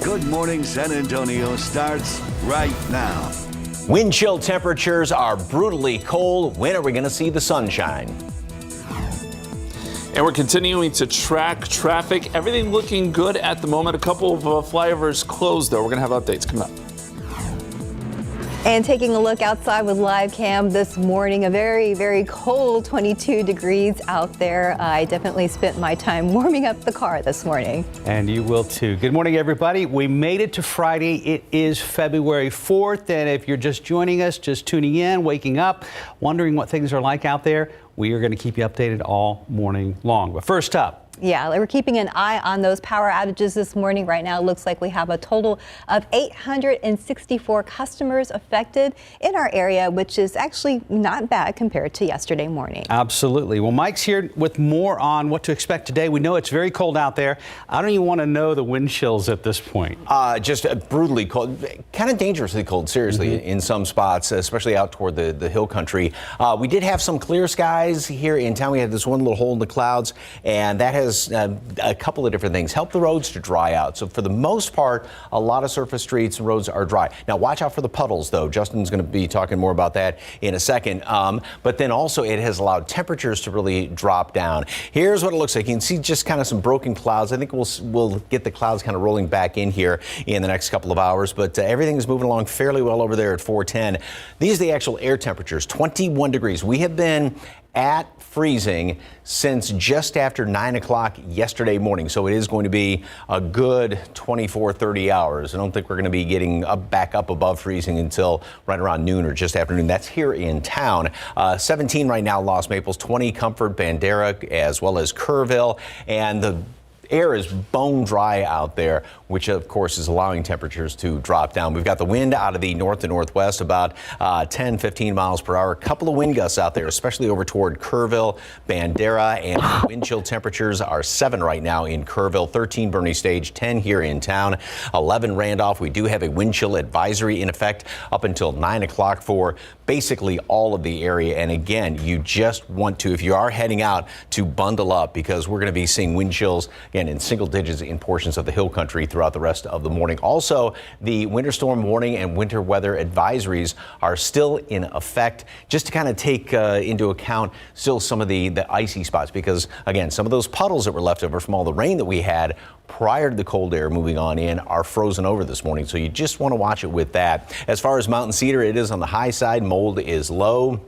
Good Morning San Antonio starts right now. Wind chill temperatures are brutally cold. When are we going to see the sunshine? And we're continuing to track traffic. Everything looking good at the moment. A couple of flyovers closed, though. We're going to have updates coming up. And taking a look outside with live cam this morning, a very, very cold 22 degrees out there. I definitely spent my time warming up the car this morning. And you will too. Good morning, everybody. We made it to Friday. It is February 4th. And if you're just joining us, just tuning in, waking up, wondering what things are like out there, we are going to keep you updated all morning long. But first up, yeah, we're keeping an eye on those power outages this morning. Right now, it looks like we have a total of 864 customers affected in our area, which is actually not bad compared to yesterday morning. Absolutely. Well, Mike's here with more on what to expect today. We know it's very cold out there. I don't even want to know the wind chills at this point. Just brutally cold, kind of dangerously cold, seriously, in some spots, especially out toward the hill country. We did have some clear skies here in town. We had this one little hole in the clouds, and that has a couple of different things. Help the roads to dry out. So for the most part, a lot of surface streets and roads are dry. Now watch out for the puddles, though. Justin's going to be talking more about that in a second. But then also it has allowed temperatures to really drop down. Here's what it looks like. You can see just kind of some broken clouds. I think we'll get the clouds kind of rolling back in here in the next couple of hours. But everything is moving along fairly well over there at 410. These are the actual air temperatures, 21 degrees. We have been at freezing since just after 9 o'clock yesterday morning. So it is going to be a good 24-30 hours. I don't think we're going to be getting back up above freezing until right around noon or just after noon. That's here in town. 17 right now, Los Maples, 20 Comfort, Bandera, as well as Kerrville. And the air is bone dry out there, which of course is allowing temperatures to drop down. We've got the wind out of the north to northwest, about 10-15 miles per hour. A couple of wind gusts out there, especially over toward Kerrville, Bandera, and wind chill temperatures are 7 right now in Kerrville, 13 Bernie Stage, 10 here in town, 11 Randolph. We do have a wind chill advisory in effect up until 9 o'clock for basically all of the area. And again, you just want to, if you are heading out, to bundle up, because we're going to be seeing wind chills again in single digits in portions of the hill country throughout the rest of the morning. Also, the winter storm warning and winter weather advisories are still in effect, just to kind of take into account still some of the icy spots, because again, some of those puddles that were left over from all the rain that we had prior to the cold air moving on in are frozen over this morning. So you just want to watch it with that. As far as mountain cedar, it is on the high side. Mold is low.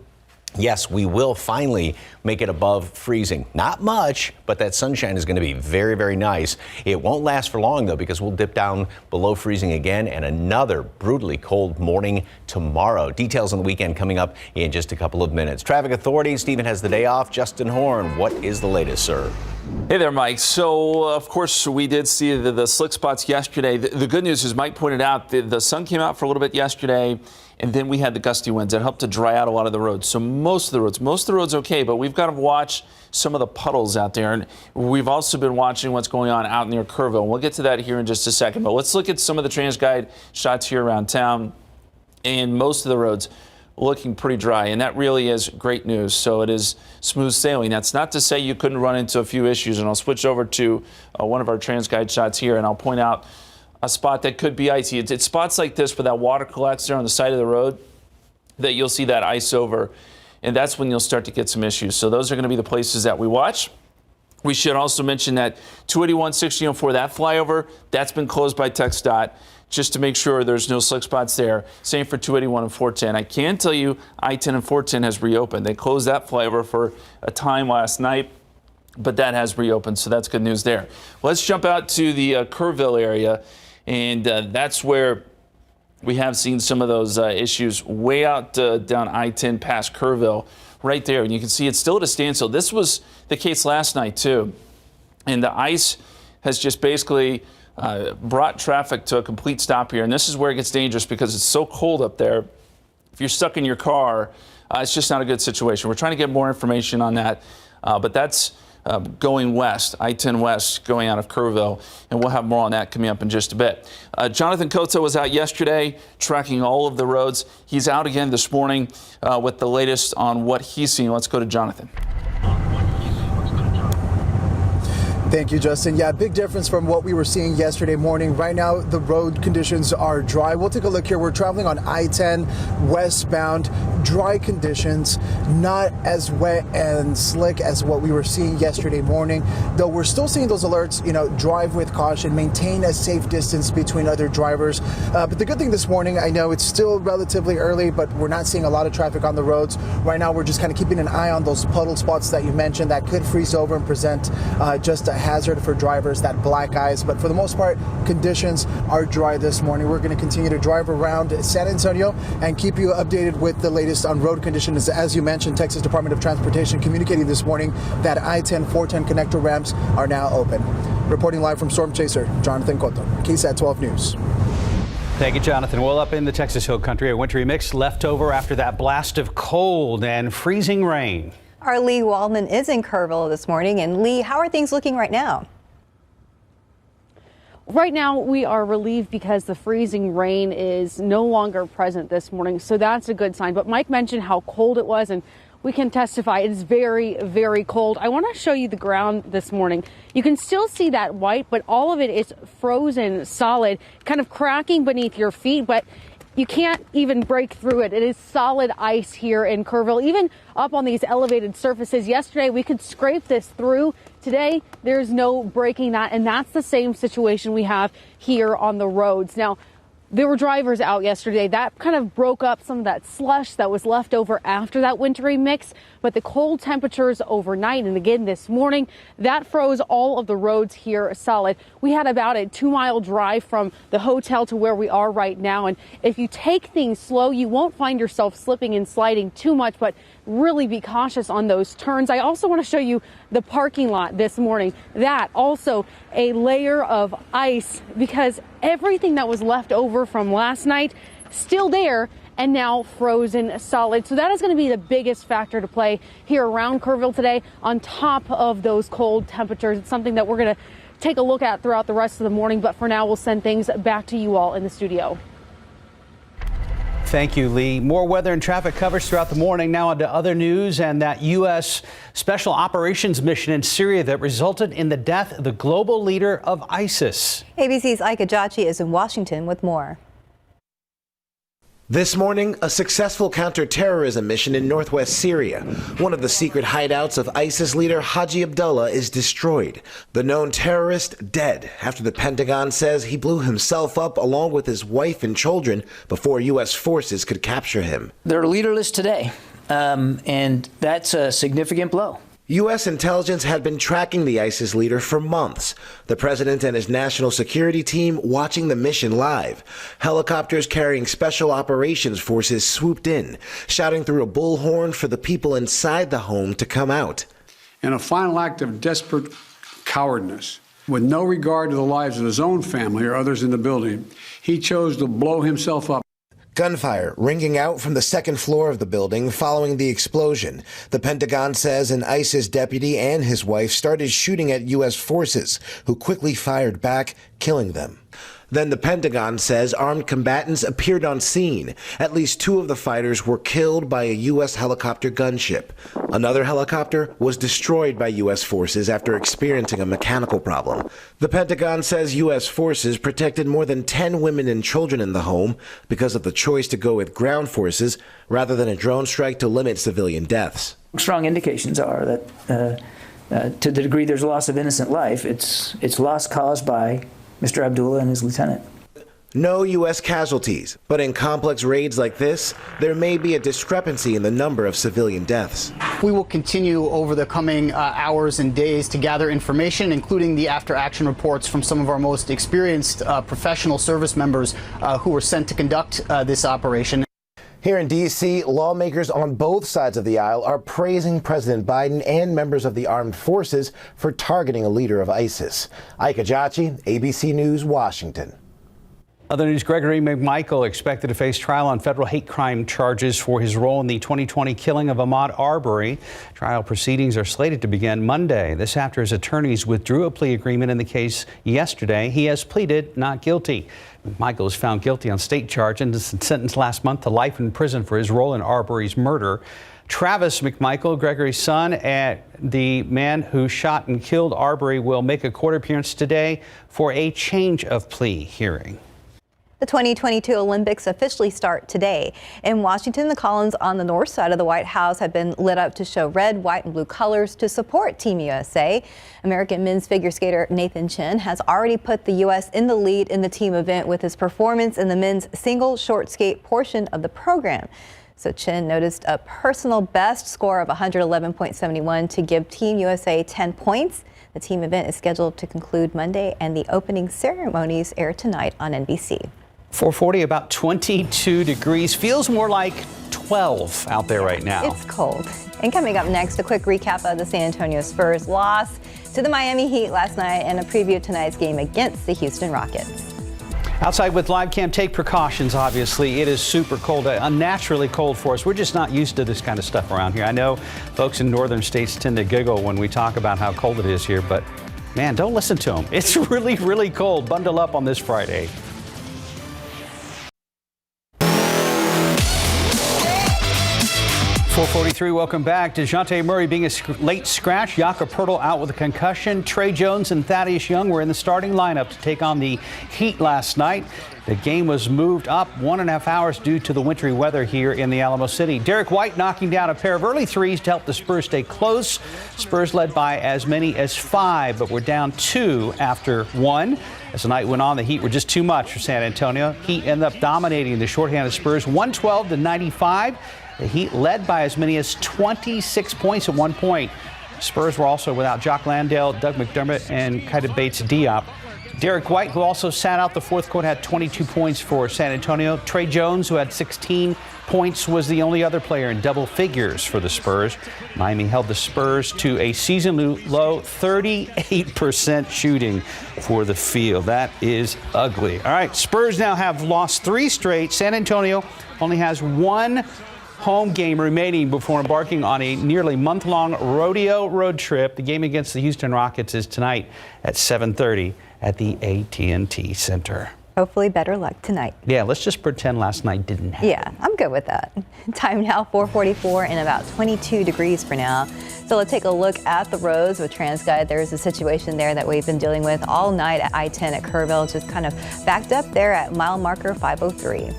Yes, we will finally make it above freezing. Not much, but that sunshine is going to be very, very nice. It won't last for long, though, because we'll dip down below freezing again, and another brutally cold morning tomorrow. Details on the weekend coming up in just a couple of minutes. Traffic authorities, Stephen has the day off. Justin Horn, what is the latest, sir? Hey there, Mike. So, of course, we did see the slick spots yesterday. The good news is, Mike pointed out, the sun came out for a little bit yesterday, and then we had the gusty winds that helped to dry out a lot of the roads. So most of the roads okay, but we've got to watch some of the puddles out there. And we've also been watching what's going on out near Kerrville. We'll get to that here in just a second. But let's look at some of the TransGuide shots here around town. And most of the roads looking pretty dry, and that really is great news. So it is smooth sailing. That's not to say you couldn't run into a few issues, and I'll switch over to one of our TransGuide shots here, and I'll point out a spot that could be icy. It's spots like this where that water collects there on the side of the road that you'll see that ice over, and that's when you'll start to get some issues. So those are going to be the places that we watch. We should also mention that 281-1604, that flyover, that's been closed by TxDOT, just to make sure there's no slick spots there. Same for 281 and 410. I can tell you I-10 and 410 has reopened. They closed that flyover for a time last night, but that has reopened, so that's good news there. Let's jump out to the Kerrville area, and that's where we have seen some of those issues way out down I-10 past Kerrville, right there. And you can see it's still at a standstill. This was the case last night, too. And the ice has just basically brought traffic to a complete stop here. And this is where it gets dangerous because it's so cold up there. If you're stuck in your car, it's just not a good situation. We're trying to get more information on that, but that's going west, I-10 west, going out of Kerrville, and we'll have more on that coming up in just a bit. Jonathan Coto was out yesterday tracking all of the roads. He's out again this morning with the latest on what he's seeing. Let's go to Jonathan. Thank you, Justin. Yeah, big difference from what we were seeing yesterday morning. Right now, the road conditions are dry. We'll take a look here. We're traveling on I-10 westbound. Dry conditions, not as wet and slick as what we were seeing yesterday morning. Though we're still seeing those alerts, drive with caution, maintain a safe distance between other drivers. But the good thing this morning, I know it's still relatively early, but we're not seeing a lot of traffic on the roads. Right now, we're just kind of keeping an eye on those puddle spots that you mentioned that could freeze over and present just a hazard for drivers, that black ice. But for the most part, conditions are dry this morning. We're going to continue to drive around San Antonio and keep you updated with the latest on road conditions. As you mentioned, Texas Department of Transportation communicating this morning that I-10, 410 connector ramps are now open. Reporting live from Storm Chaser, Jonathan Cotto, KSAT 12 News. Thank you, Jonathan. Well, up in the Texas Hill Country, a wintry mix left over after that blast of cold and freezing rain. Our Lee Waldman is in Kerrville this morning. And Lee, how are things looking right now? Right now, we are relieved because the freezing rain is no longer present this morning. So that's a good sign. But Mike mentioned how cold it was, and we can testify it is very, very cold. I want to show you the ground this morning. You can still see that white, but all of it is frozen solid, kind of cracking beneath your feet. But you can't even break through it. It is solid ice here in Kerrville, even up on these elevated surfaces. Yesterday, we could scrape this through. Today, there's no breaking that, and that's the same situation we have here on the roads. Now, there were drivers out yesterday. That kind of broke up some of that slush that was left over after that wintry mix. But the cold temperatures overnight and again this morning, that froze all of the roads here solid. We had about a 2-mile drive from the hotel to where we are right now. And if you take things slow, you won't find yourself slipping and sliding too much, but really be cautious on those turns. I also want to show you the parking lot this morning. That also a layer of ice because everything that was left over from last night still there and now frozen solid. So that is going to be the biggest factor to play here around Kerrville today on top of those cold temperatures. It's something that we're going to take a look at throughout the rest of the morning. But for now, we'll send things back to you all in the studio. Thank you, Lee. More weather and traffic coverage throughout the morning. Now on to other news and that U.S. Special Operations mission in Syria that resulted in the death of the global leader of ISIS. ABC's Ike Ajachi is in Washington with more. This morning, a successful counterterrorism mission in northwest Syria. One of the secret hideouts of ISIS leader Haji Abdullah is destroyed. The known terrorist dead after the Pentagon says he blew himself up along with his wife and children before U.S. forces could capture him. They're leaderless today, and that's a significant blow. U.S. intelligence had been tracking the ISIS leader for months. The president and his national security team watching the mission live. Helicopters carrying special operations forces swooped in, shouting through a bullhorn for the people inside the home to come out. In a final act of desperate cowardness, with no regard to the lives of his own family or others in the building, he chose to blow himself up. Gunfire ringing out from the second floor of the building following the explosion. The Pentagon says an ISIS deputy and his wife started shooting at U.S. forces, who quickly fired back, killing them. Then the Pentagon says armed combatants appeared on scene. At least 2 of the fighters were killed by a U.S. helicopter gunship. Another helicopter was destroyed by U.S. forces after experiencing a mechanical problem. The Pentagon says U.S. forces protected more than 10 women and children in the home because of the choice to go with ground forces rather than a drone strike to limit civilian deaths. Strong indications are that to the degree there's loss of innocent life, it's loss caused by Mr. Abdullah and his lieutenant. No U.S. casualties, but in complex raids like this, there may be a discrepancy in the number of civilian deaths. We will continue over the coming hours and days to gather information, including the after-action reports from some of our most experienced professional service members who were sent to conduct this operation. Here in D.C., lawmakers on both sides of the aisle are praising President Biden and members of the armed forces for targeting a leader of ISIS. Ike Ajachi, ABC News, Washington. Other news, Gregory McMichael expected to face trial on federal hate crime charges for his role in the 2020 killing of Ahmaud Arbery. Trial proceedings are slated to begin Monday. This after his attorneys withdrew a plea agreement in the case yesterday. He has pleaded not guilty. McMichael was found guilty on state charges and sentenced last month to life in prison for his role in Arbery's murder. Travis McMichael, Gregory's son, and the man who shot and killed Arbery will make a court appearance today for a change of plea hearing. The 2022 Olympics officially start today. In Washington, the columns on the north side of the White House have been lit up to show red, white, and blue colors to support Team USA. American men's figure skater Nathan Chen has already put the U.S. in the lead in the team event with his performance in the men's single short skate portion of the program. So Chen noticed a personal best score of 111.71 to give Team USA 10 points. The team event is scheduled to conclude Monday, and the opening ceremonies air tonight on NBC. 440, about 22 degrees. Feels more like 12 out there right now. It's cold. And coming up next, a quick recap of the San Antonio Spurs loss to the Miami Heat last night and a preview of tonight's game against the Houston Rockets. Outside with live cam, take precautions, obviously. It is super cold, unnaturally cold for us. We're just not used to this kind of stuff around here. I know folks in northern states tend to giggle when we talk about how cold it is here, but man, don't listen to them. It's really, really cold. Bundle up on this Friday. .443, welcome back. DeJounte Murray being a late scratch. Jakob Poeltl out with a concussion. Trey Jones and Thaddeus Young were in the starting lineup to take on the Heat last night. The game was moved up 1.5 hours due to the wintry weather here in the Alamo City. Derek White knocking down a pair of early threes to help the Spurs stay close. Spurs led by as many as 5, but were down 2 after 1. As the night went on, the Heat were just too much for San Antonio. Heat ended up dominating the shorthanded Spurs 112-95. The Heat led by as many as 26 points at one point. Spurs were also without Jock Landale, Doug McDermott, and Keita Bates-Diop. Derek White, who also sat out the fourth quarter, had 22 points for San Antonio. Trey Jones, who had 16 points, was the only other player in double figures for the Spurs. Miami held the Spurs to a season-low 38% shooting for the field. That is ugly. All right, Spurs now have lost 3 straight. San Antonio only has 1 home game remaining before embarking on a nearly month-long rodeo road trip. The game against the Houston Rockets is tonight at 7:30 at the AT&T Center. Hopefully better luck tonight. Yeah, let's just pretend last night didn't happen. Yeah, I'm good with that. Time now 4:44 and about 22 degrees for now. So let's take a look at the roads with TransGuide. There's a situation there that we've been dealing with all night at I-10 at Kerrville, just kind of backed up there at mile marker 503.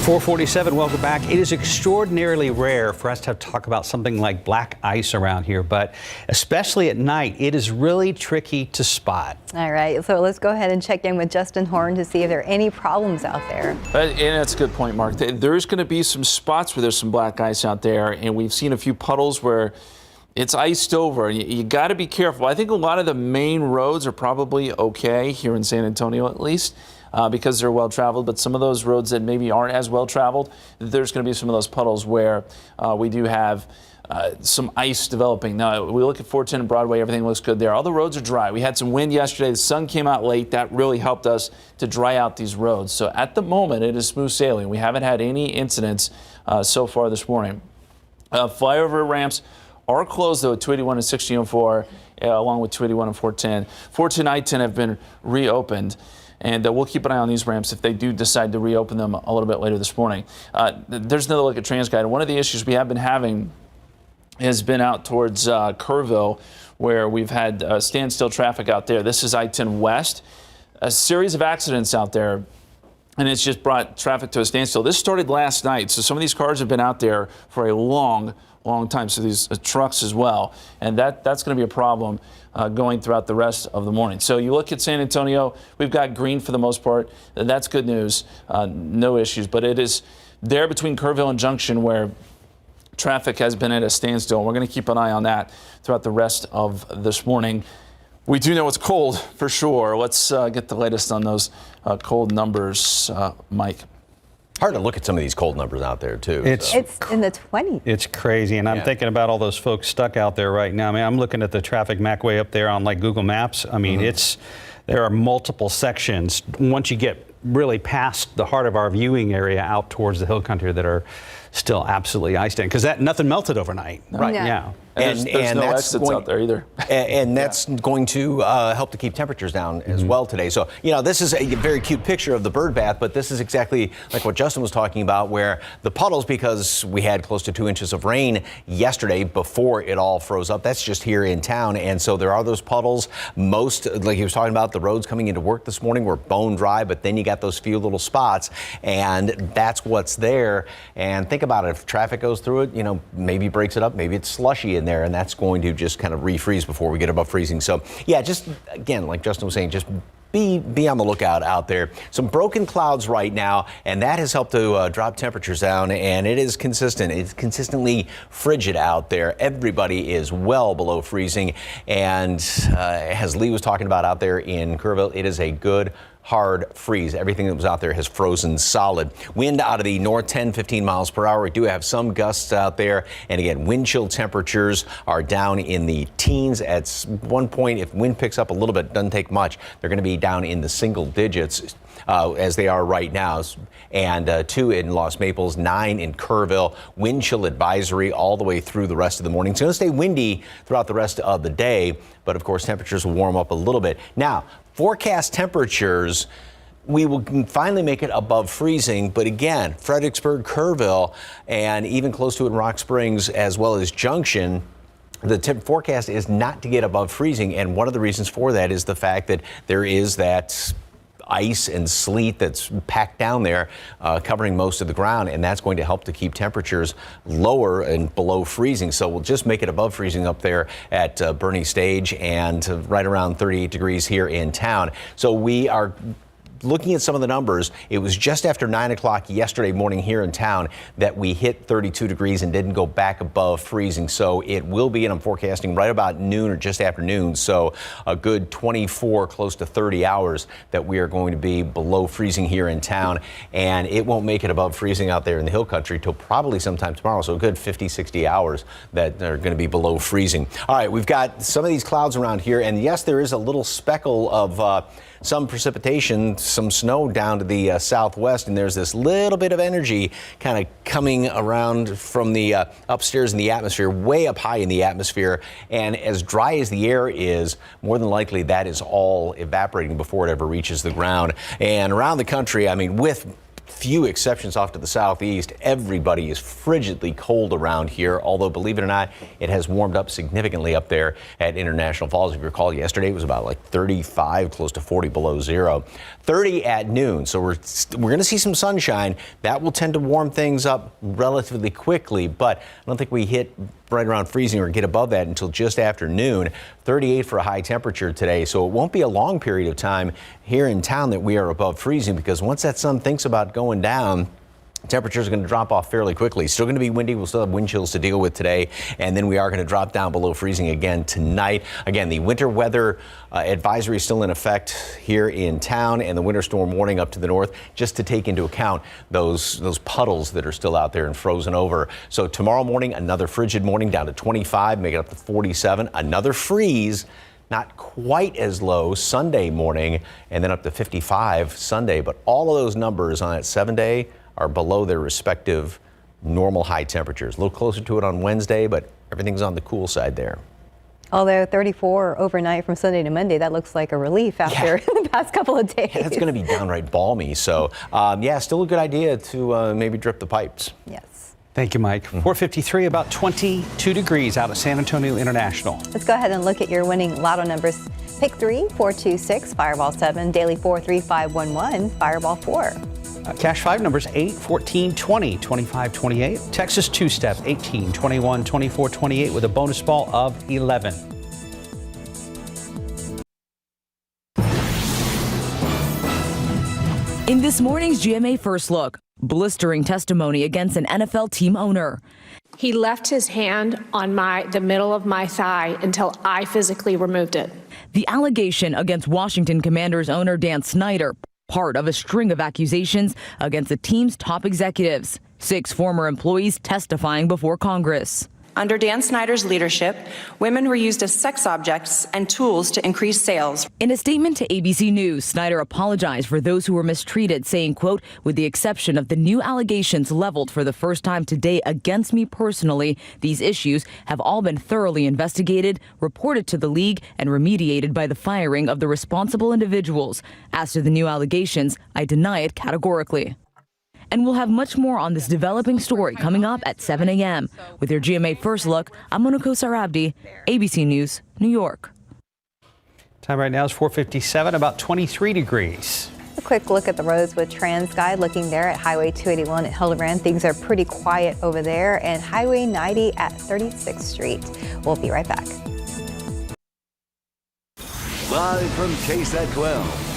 447, welcome back. It is extraordinarily rare for us to have to talk about something like black ice around here, but especially at night, it is really tricky to spot. All right, so let's go ahead and check in with Justin Horn to see if there are any problems out there. And that's a good point, Mark. There's going to be some spots where there's some black ice out there, and we've seen a few puddles where it's iced over. You got to be careful. I think a lot of the main roads are probably okay here in San Antonio, at least. Because they're well traveled, but some of those roads that maybe aren't as well traveled, there's going to be some of those puddles where we do have some ice developing. Now, we look at 410 and Broadway, everything looks good there. All the roads are dry. We had some wind yesterday. The sun came out late. That really helped us to dry out these roads. So at the moment, it is smooth sailing. We haven't had any incidents so far this morning. Flyover ramps are closed, though, at 281 and 1604, along with 281 and 410. 410 I-10 have been reopened. And we'll keep an eye on these ramps if they do decide to reopen them a little bit later this morning. There's another look at TransGuide. One of the issues we have been having has been out towards Kerrville, where we've had standstill traffic out there. This is I-10 West. A series of accidents out there, and it's just brought traffic to a standstill. This started last night, so some of these cars have been out there for a long time, so these trucks as well. And that's going to be a problem going throughout the rest of the morning. So you look at San Antonio, we've got green for the most part. That's good news, no issues. But it is there between Kerrville and Junction where traffic has been at a standstill. We're going to keep an eye on that throughout the rest of this morning. We do know it's cold for sure. Let's get the latest on those cold numbers, Mike. Hard to look at some of these cold numbers out there, too. It's in the 20s. It's crazy, and I'm thinking about all those folks stuck out there right now. I mean, I'm looking at the traffic map way up there on like Google Maps. I mean, there are multiple sections once you get really past the heart of our viewing area out towards the hill country that are still absolutely iced in, because nothing melted overnight. Right. Yeah. And there's no exits out there either. And that's going to help to keep temperatures down as well today. So, this is a very cute picture of the bird bath, but this is exactly like what Justin was talking about, where the puddles, because we had close to 2 inches of rain yesterday before it all froze up. That's just here in town. And so there are those puddles. Most, like he was talking about, the roads coming into work this morning were bone dry, but then you got those few little spots, and that's what's there. And think about it. If traffic goes through it, maybe breaks it up, maybe it's slushy in there, and that's going to just kind of refreeze before we get above freezing. So yeah, just again, like Justin was saying, just be on the lookout out there. Some broken clouds right now, and that has helped to drop temperatures down, and it is consistent. It's consistently frigid out there. Everybody is well below freezing, and as Lee was talking about out there in Kerrville, it is a good hard freeze. Everything that was out there has frozen solid. Wind out of the north, 10-15 miles per hour. We do have some gusts out there. And again, wind chill temperatures are down in the teens. At one point, if wind picks up a little bit, doesn't take much, they're going to be down in the single digits as they are right now. And 2 in Los Maples, 9 in Kerrville. Wind chill advisory all the way through the rest of the morning. It's going to stay windy throughout the rest of the day, but of course temperatures will warm up a little bit. Now, forecast temperatures, we will finally make it above freezing. But again, Fredericksburg, Kerrville, and even close to it in Rock Springs, as well as Junction, the forecast is not to get above freezing. And one of the reasons for that is the fact that there is that ice and sleet that's packed down there, covering most of the ground, and that's going to help to keep temperatures lower and below freezing. So we'll just make it above freezing up there at Bernie Stage and right around 38 degrees here in town. So we are looking at some of the numbers. It was just after 9 o'clock yesterday morning here in town that we hit 32 degrees and didn't go back above freezing. So it will be, and I'm forecasting right about noon or just after noon, so a good 24, close to 30 hours that we are going to be below freezing here in town. And it won't make it above freezing out there in the hill country till probably sometime tomorrow. So a good 50, 60 hours that are going to be below freezing. All right, we've got some of these clouds around here. And yes, there is a little speckle of some precipitation, some snow down to the southwest, and there's this little bit of energy kind of coming around from the upstairs in the atmosphere, way up high in the atmosphere. And as dry as the air is, more than likely that is all evaporating before it ever reaches the ground. And around the country, I mean, with few exceptions off to the southeast, everybody is frigidly cold around here, although believe it or not, it has warmed up significantly up there at International Falls. If you recall, yesterday it was about like 35, close to 40 below zero. 30 at noon, so we're going to see some sunshine. That will tend to warm things up relatively quickly, but I don't think we hit right around freezing or get above that until just after noon. 38 for a high temperature today, so it won't be a long period of time here in town that we are above freezing, because once that sun thinks about going down, temperatures are going to drop off fairly quickly. Still going to be windy. We'll still have wind chills to deal with today. And then we are going to drop down below freezing again tonight. Again, the winter weather advisory is still in effect here in town, and the winter storm warning up to the north, just to take into account those puddles that are still out there and frozen over. So tomorrow morning, another frigid morning, down to 25, make it up to 47. Another freeze. Not quite as low Sunday morning, and then up to 55 Sunday. But all of those numbers on that 7-day are below their respective normal high temperatures. A little closer to it on Wednesday, but everything's on the cool side there. Although 34 overnight from Sunday to Monday, that looks like a relief after the past couple of days. Yeah, it's going to be downright balmy. So, yeah, still a good idea to maybe drip the pipes. Yes. Thank you, Mike. 4:53, about 22 degrees out at San Antonio International. Let's go ahead and look at your winning lotto numbers. Pick 3, 426, Fireball 7, Daily 4, 3, 5, 1, 1, Fireball 4. Cash 5 numbers 8, 14, 20, 25, 28. Texas 2-step 18, 21, 24, 28 with a bonus ball of 11. In this morning's GMA First Look, blistering testimony against an NFL team owner. He left his hand on the middle of my thigh until I physically removed it. The allegation against Washington Commanders owner Dan Snyder, part of a string of accusations against the team's top executives. 6 former employees testifying before Congress. Under Dan Snyder's leadership, women were used as sex objects and tools to increase sales. In a statement to ABC News, Snyder apologized for those who were mistreated, saying, quote, with the exception of the new allegations leveled for the first time today against me personally, these issues have all been thoroughly investigated, reported to the league, and remediated by the firing of the responsible individuals. As to the new allegations, I deny it categorically. And we'll have much more on this developing story coming up at 7 a.m. With your GMA First Look, I'm Mona Kosar-Abdi, ABC News, New York. Time right now is 4:57, about 23 degrees. A quick look at the roads with TransGuide. Looking there at Highway 281 at Hildebrand, things are pretty quiet over there, and Highway 90 at 36th Street. We'll be right back. Live from KSAT 12.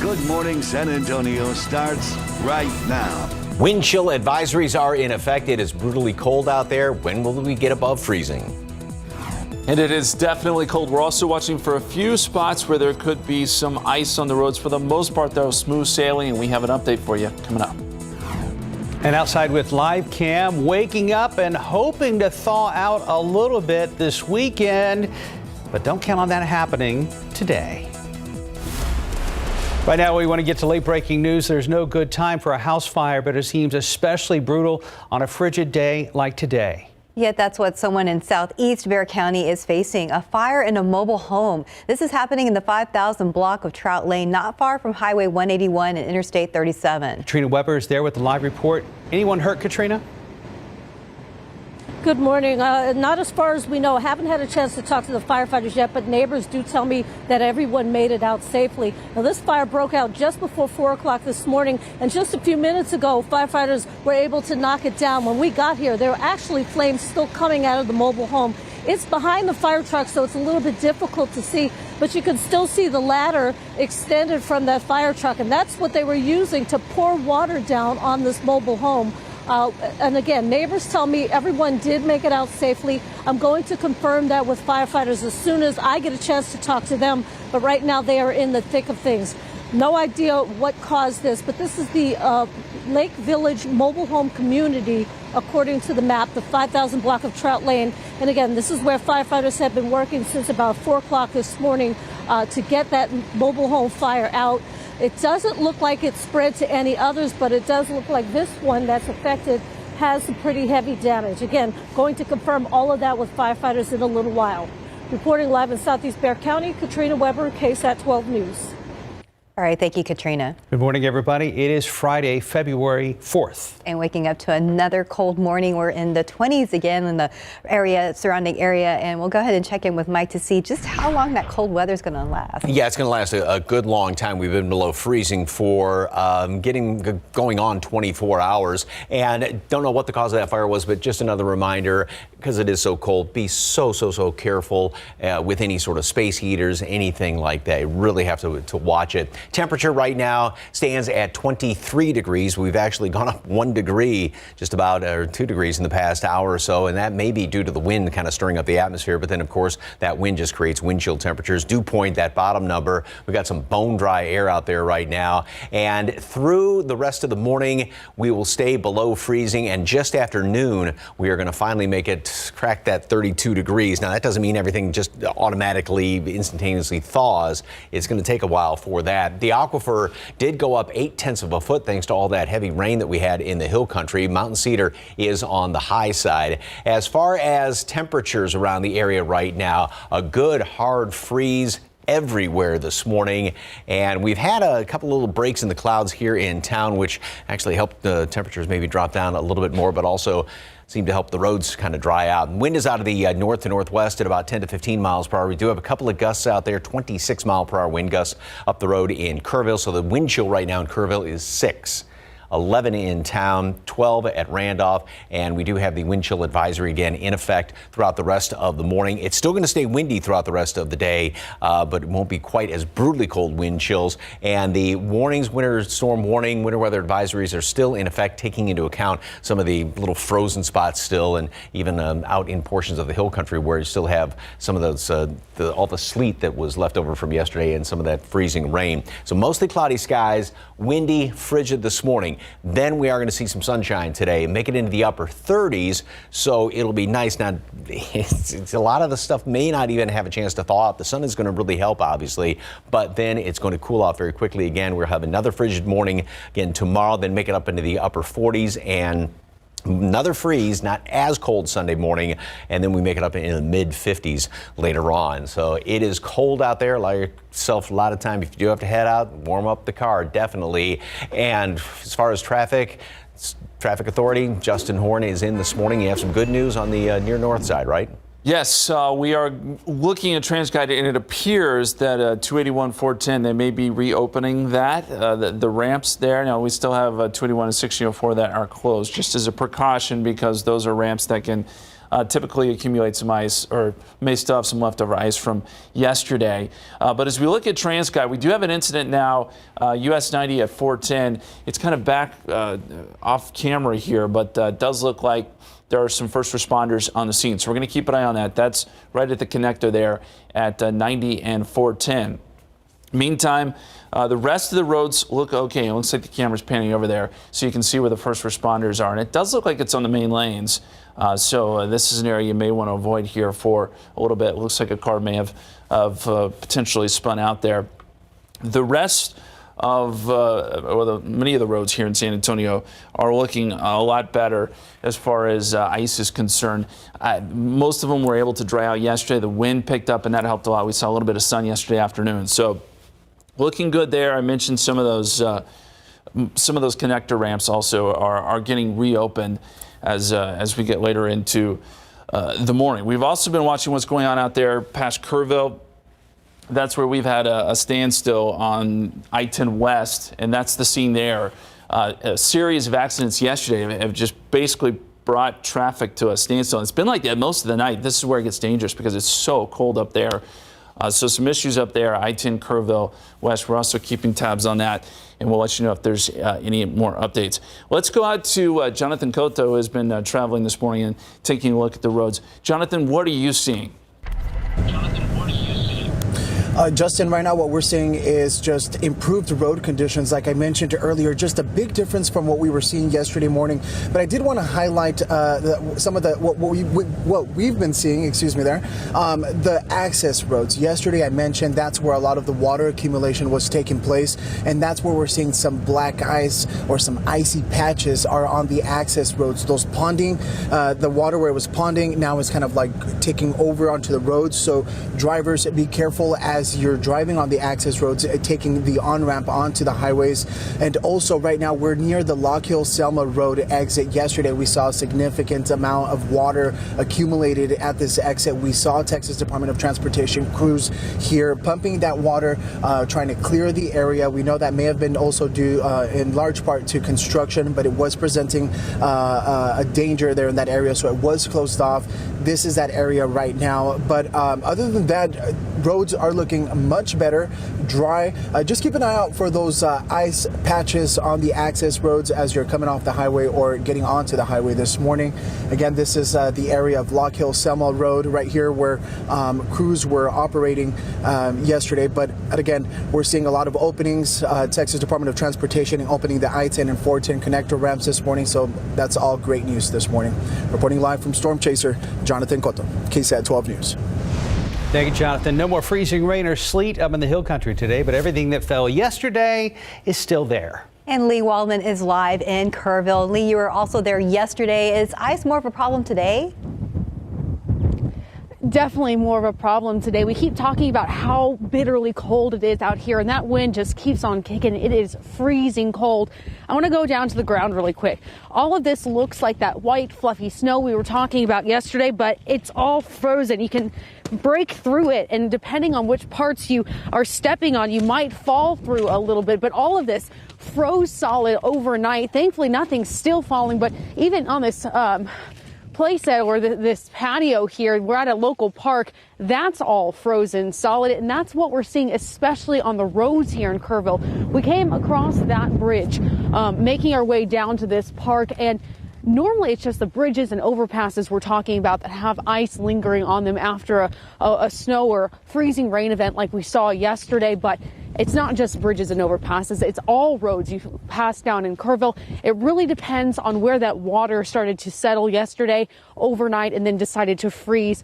Good Morning San Antonio starts right now. Wind chill advisories are in effect. It is brutally cold out there. When will we get above freezing? And it is definitely cold. We're also watching for a few spots where there could be some ice on the roads. For the most part, though, smooth sailing, and we have an update for you coming up. And outside with live cam, waking up and hoping to thaw out a little bit this weekend, but don't count on that happening today. Right now, we want to get to late breaking news. There's no good time for a house fire, but it seems especially brutal on a frigid day like today. Yet that's what someone in southeast Bexar County is facing, a fire in a mobile home. This is happening in the 5,000 block of Trout Lane, not far from Highway 181 and Interstate 37. Katrina Weber is there with the live report. Anyone hurt, Katrina? Good morning. Not as far as we know. Haven't had a chance to talk to the firefighters yet, but neighbors do tell me that everyone made it out safely. Now, this fire broke out just before 4 o'clock this morning, and just a few minutes ago, firefighters were able to knock it down. When we got here, there were actually flames still coming out of the mobile home. It's behind the fire truck, so it's a little bit difficult to see, but you can still see the ladder extended from that fire truck, and that's what they were using to pour water down on this mobile home. And again, neighbors tell me everyone did make it out safely. I'm going to confirm that with firefighters as soon as I get a chance to talk to them. But right now they are in the thick of things. No idea what caused this, but this is the Lake Village mobile home community, according to the map, the 5,000 block of Trout Lane. And again, this is where firefighters have been working since about 4 o'clock this morning to get that mobile home fire out. It doesn't look like it spread to any others, but it does look like this one that's affected has some pretty heavy damage. Again, going to confirm all of that with firefighters in a little while. Reporting live in southeast Bexar County, Katrina Weber, KSAT 12 News. All right, thank you, Katrina. Good morning, everybody. It is Friday, February 4th. And waking up to another cold morning. We're in the 20s again in the surrounding area, and we'll go ahead and check in with Mike to see just how long that cold weather is going to last. Yeah, it's going to last a good long time. We've been below freezing for going on 24 hours, and don't know what the cause of that fire was, but just another reminder, because it is so cold, be so careful with any sort of space heaters, anything like that. You really have to watch it. Temperature right now stands at 23 degrees. We've actually gone up 1 degree, just about, or 2 degrees in the past hour or so, and that may be due to the wind kind of stirring up the atmosphere. But then, of course, that wind just creates wind chill temperatures. Dew point, that bottom number, we've got some bone dry air out there right now. And through the rest of the morning, we will stay below freezing. And just after noon, we are going to finally make it crack that 32 degrees. Now, that doesn't mean everything just automatically, instantaneously thaws. It's going to take a while for that. The aquifer did go up 0.8 of a foot thanks to all that heavy rain that we had in the hill country. Mountain Cedar is on the high side. As far as temperatures around the area right now, a good hard freeze everywhere this morning, and we've had a couple little breaks in the clouds here in town, which actually helped the temperatures maybe drop down a little bit more, but also seem to help the roads kind of dry out. Wind is out of the north to northwest at about 10 to 15 miles per hour. We do have a couple of gusts out there, 26 mile per hour wind gusts up the road in Kerrville. So the wind chill right now in Kerrville is 6. 11 in town, 12 at Randolph, and we do have the wind chill advisory again in effect throughout the rest of the morning. It's still going to stay windy throughout the rest of the day, but it won't be quite as brutally cold wind chills. And the warnings, winter storm warning, winter weather advisories are still in effect, taking into account some of the little frozen spots still, and even out in portions of the hill country where you still have some of those all the sleet that was left over from yesterday and some of that freezing rain. So mostly cloudy skies, windy, frigid this morning. Then we are going to see some sunshine today, make it into the upper 30s, so it'll be nice. Now, it's a lot of the stuff may not even have a chance to thaw out. The sun is going to really help, obviously, but then it's going to cool off very quickly again. We'll have another frigid morning again tomorrow, then make it up into the upper 40s and another freeze, not as cold Sunday morning, and then we make it up in the mid 50s later on. So it is cold out there. Allow yourself a lot of time. If you do have to head out, warm up the car, definitely. And as far as traffic authority, Justin Horn is in this morning. You have some good news on the near north side, right? Yes, we are looking at TransGuide, and it appears that 281, 410, they may be reopening that, the ramps there. Now, we still have 281 and 1604 that are closed, just as a precaution, because those are ramps that can typically accumulate some ice, or may still have some leftover ice from yesterday. But as we look at TransGuide, we do have an incident now, US 90 at 410. It's kind of back off camera here, but it does look like there are some first responders on the scene. So we're going to keep an eye on that. That's right at the connector there at 90 and 410. Meantime, the rest of the roads look okay. It looks like the camera's panning over there so you can see where the first responders are. And it does look like it's on the main lanes. So this is an area you may want to avoid here for a little bit. It looks like a car may have potentially spun out there. The rest of many of the roads here in San Antonio are looking a lot better as far as ice is concerned. Most of them were able to dry out yesterday. The wind picked up, and that helped a lot. We saw a little bit of sun yesterday afternoon, so looking good there. I mentioned some of those connector ramps also are getting reopened as we get later into the morning. We've also been watching what's going on out there past Kerrville. That's where we've had a standstill on I-10 West, and that's the scene there. A series of accidents yesterday have just basically brought traffic to a standstill. It's been like that most of the night. This is where it gets dangerous because it's so cold up there. So some issues up there, I-10 Kerrville West. We're also keeping tabs on that, and we'll let you know if there's any more updates. Let's go out to Jonathan Cotto, who has been traveling this morning and taking a look at the roads. Jonathan, what are you seeing? Justin, right now what we're seeing is just improved road conditions. Like I mentioned earlier, just a big difference from what we were seeing yesterday morning. But I did want to highlight some of what we've been seeing. Excuse me, there. The access roads. Yesterday I mentioned that's where a lot of the water accumulation was taking place, and that's where we're seeing some black ice or some icy patches are on the access roads. Those ponding, the water where it was ponding now is kind of like taking over onto the roads. So drivers, be careful as you're driving on the access roads, taking the on-ramp onto the highways. And also right now we're near the Lock Hill Selma Road exit. Yesterday we saw a significant amount of water accumulated at this exit. We saw Texas Department of Transportation crews here pumping that water, trying to clear the area. We know that may have been also due in large part to construction, but it was presenting a danger there in that area, so it was closed off. This is that area right now. But other than that, roads are looking much better, dry. Just keep an eye out for those ice patches on the access roads as you're coming off the highway or getting onto the highway this morning. Again, this is the area of Lock Hill Selma Road right here where crews were operating yesterday. But again, we're seeing a lot of openings. Texas Department of Transportation opening the I-10 and 410 connector ramps this morning. So that's all great news this morning. Reporting live from Storm Chaser, Jonathan Cotto, KSAT 12 News. Thank you, Jonathan. No more freezing rain or sleet up in the hill country today, but everything that fell yesterday is still there. And Lee Waldman is live in Kerrville. Lee, you were also there yesterday. Is ice more of a problem today? Definitely more of a problem today. We keep talking about how bitterly cold it is out here, and that wind just keeps on kicking. It is freezing cold. I want to go down to the ground really quick. All of this looks like that white fluffy snow we were talking about yesterday, but it's all frozen. You can break through it, and depending on which parts you are stepping on, you might fall through a little bit, but all of this froze solid overnight. Thankfully, nothing's still falling, but even on this playset or this patio here, we're at a local park, that's all frozen solid, and that's what we're seeing especially on the roads here in Kerrville. We came across that bridge making our way down to this park, and normally it's just the bridges and overpasses we're talking about that have ice lingering on them after a snow or freezing rain event like we saw yesterday, but it's not just bridges and overpasses, it's all roads you pass down in Kerrville. It really depends on where that water started to settle yesterday overnight and then decided to freeze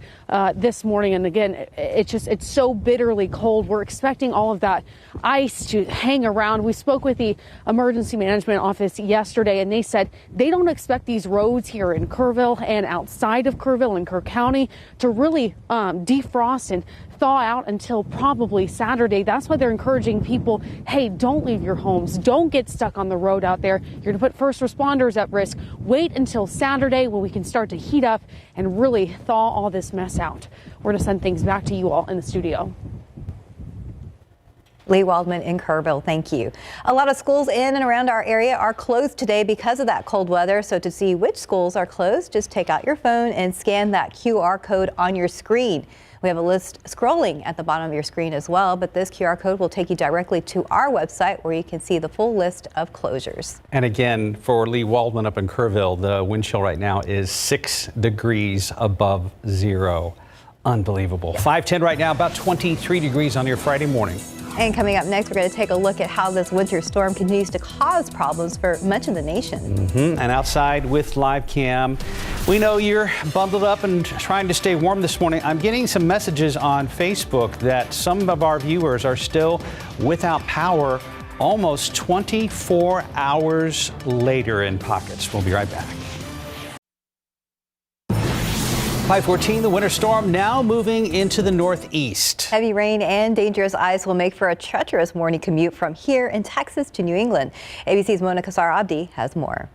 this morning. And again, it's so bitterly cold. We're expecting all of that ice to hang around. We spoke with the emergency management office yesterday, and they said they don't expect these roads here in Kerrville and outside of Kerrville and Kerr County to really defrost and thaw out until probably Saturday. That's why they're encouraging people, hey, don't leave your homes. Don't get stuck on the road out there. You're going to put first responders at risk. Wait until Saturday when we can start to heat up and really thaw all this mess out. We're going to send things back to you all in the studio. Lee Waldman in Kerrville, thank you. A lot of schools in and around our area are closed today because of that cold weather. So to see which schools are closed, just take out your phone and scan that QR code on your screen. We have a list scrolling at the bottom of your screen as well, but this QR code will take you directly to our website where you can see the full list of closures. And again, for Lee Waldman up in Kerrville, the wind chill right now is 6 degrees above zero. Unbelievable. 5:10 right now, about 23 degrees on your Friday morning. And coming up next, we're going to take a look at how this winter storm continues to cause problems for much of the nation. And outside with live cam, we know you're bundled up and trying to stay warm this morning. I'm getting some messages on Facebook that some of our viewers are still without power almost 24 hours later in pockets. We'll be right back. 5:14, the winter storm now moving into the northeast. Heavy rain and dangerous ice will make for a treacherous morning commute from here in Texas to New England. ABC's Mona Kassar-Abdi has more.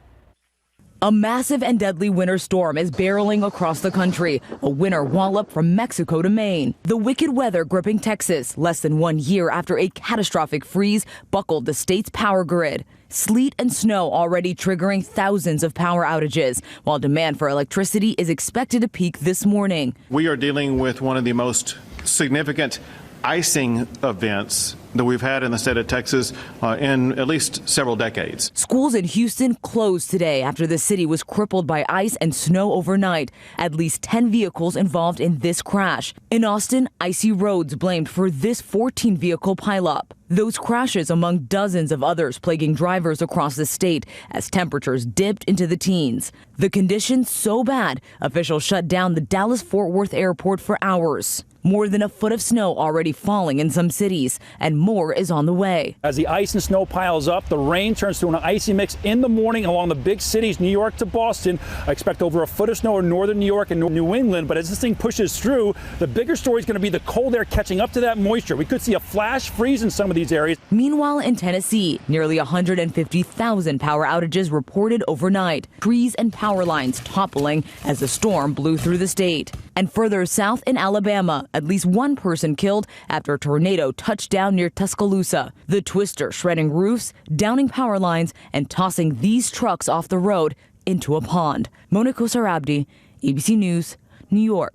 A massive and deadly winter storm is barreling across the country, a winter wallop from Mexico to Maine. The wicked weather gripping Texas less than 1 year after a catastrophic freeze buckled the state's power grid. Sleet and snow already triggering thousands of power outages, while demand for electricity is expected to peak this morning. We are dealing with one of the most significant icing events that we've had in the state of Texas in at least several decades. Schools in Houston closed today after the city was crippled by ice and snow overnight. At least 10 vehicles involved in this crash. In Austin, icy roads blamed for this 14-vehicle pileup. Those crashes among dozens of others plaguing drivers across the state as temperatures dipped into the teens. The conditions so bad, officials shut down the Dallas-Fort Worth airport for hours. More than a foot of snow already falling in some cities, and more is on the way. As the ice and snow piles up, the rain turns to an icy mix in the morning along the big cities, New York to Boston. I expect over a foot of snow in northern New York and New England, but as this thing pushes through, the bigger story is going to be the cold air catching up to that moisture. We could see a flash freeze in some of these areas. Meanwhile, in Tennessee, nearly 150,000 power outages reported overnight. Trees and power lines toppling as the storm blew through the state. And further south in Alabama, at least one person killed after a tornado touched down near Tuscaloosa. The twister shredding roofs, downing power lines, and tossing these trucks off the road into a pond. Mona Kassar-Abdi, ABC News, New York.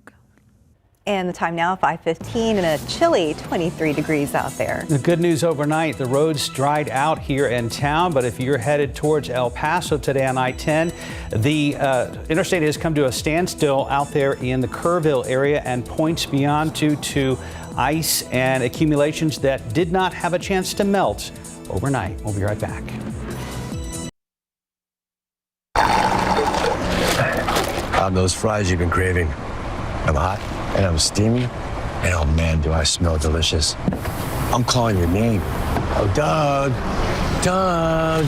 And the time now, 5:15, and a chilly 23 degrees out there. The good news overnight, the roads dried out here in town, but if you're headed towards El Paso today on I-10, the interstate has come to a standstill out there in the Kerrville area and points beyond due to ice and accumulations that did not have a chance to melt overnight. We'll be right back. Those fries you've been craving. I'm hot and I'm steamy, and oh man, do I smell delicious. I'm calling your name. Oh, Doug, Doug.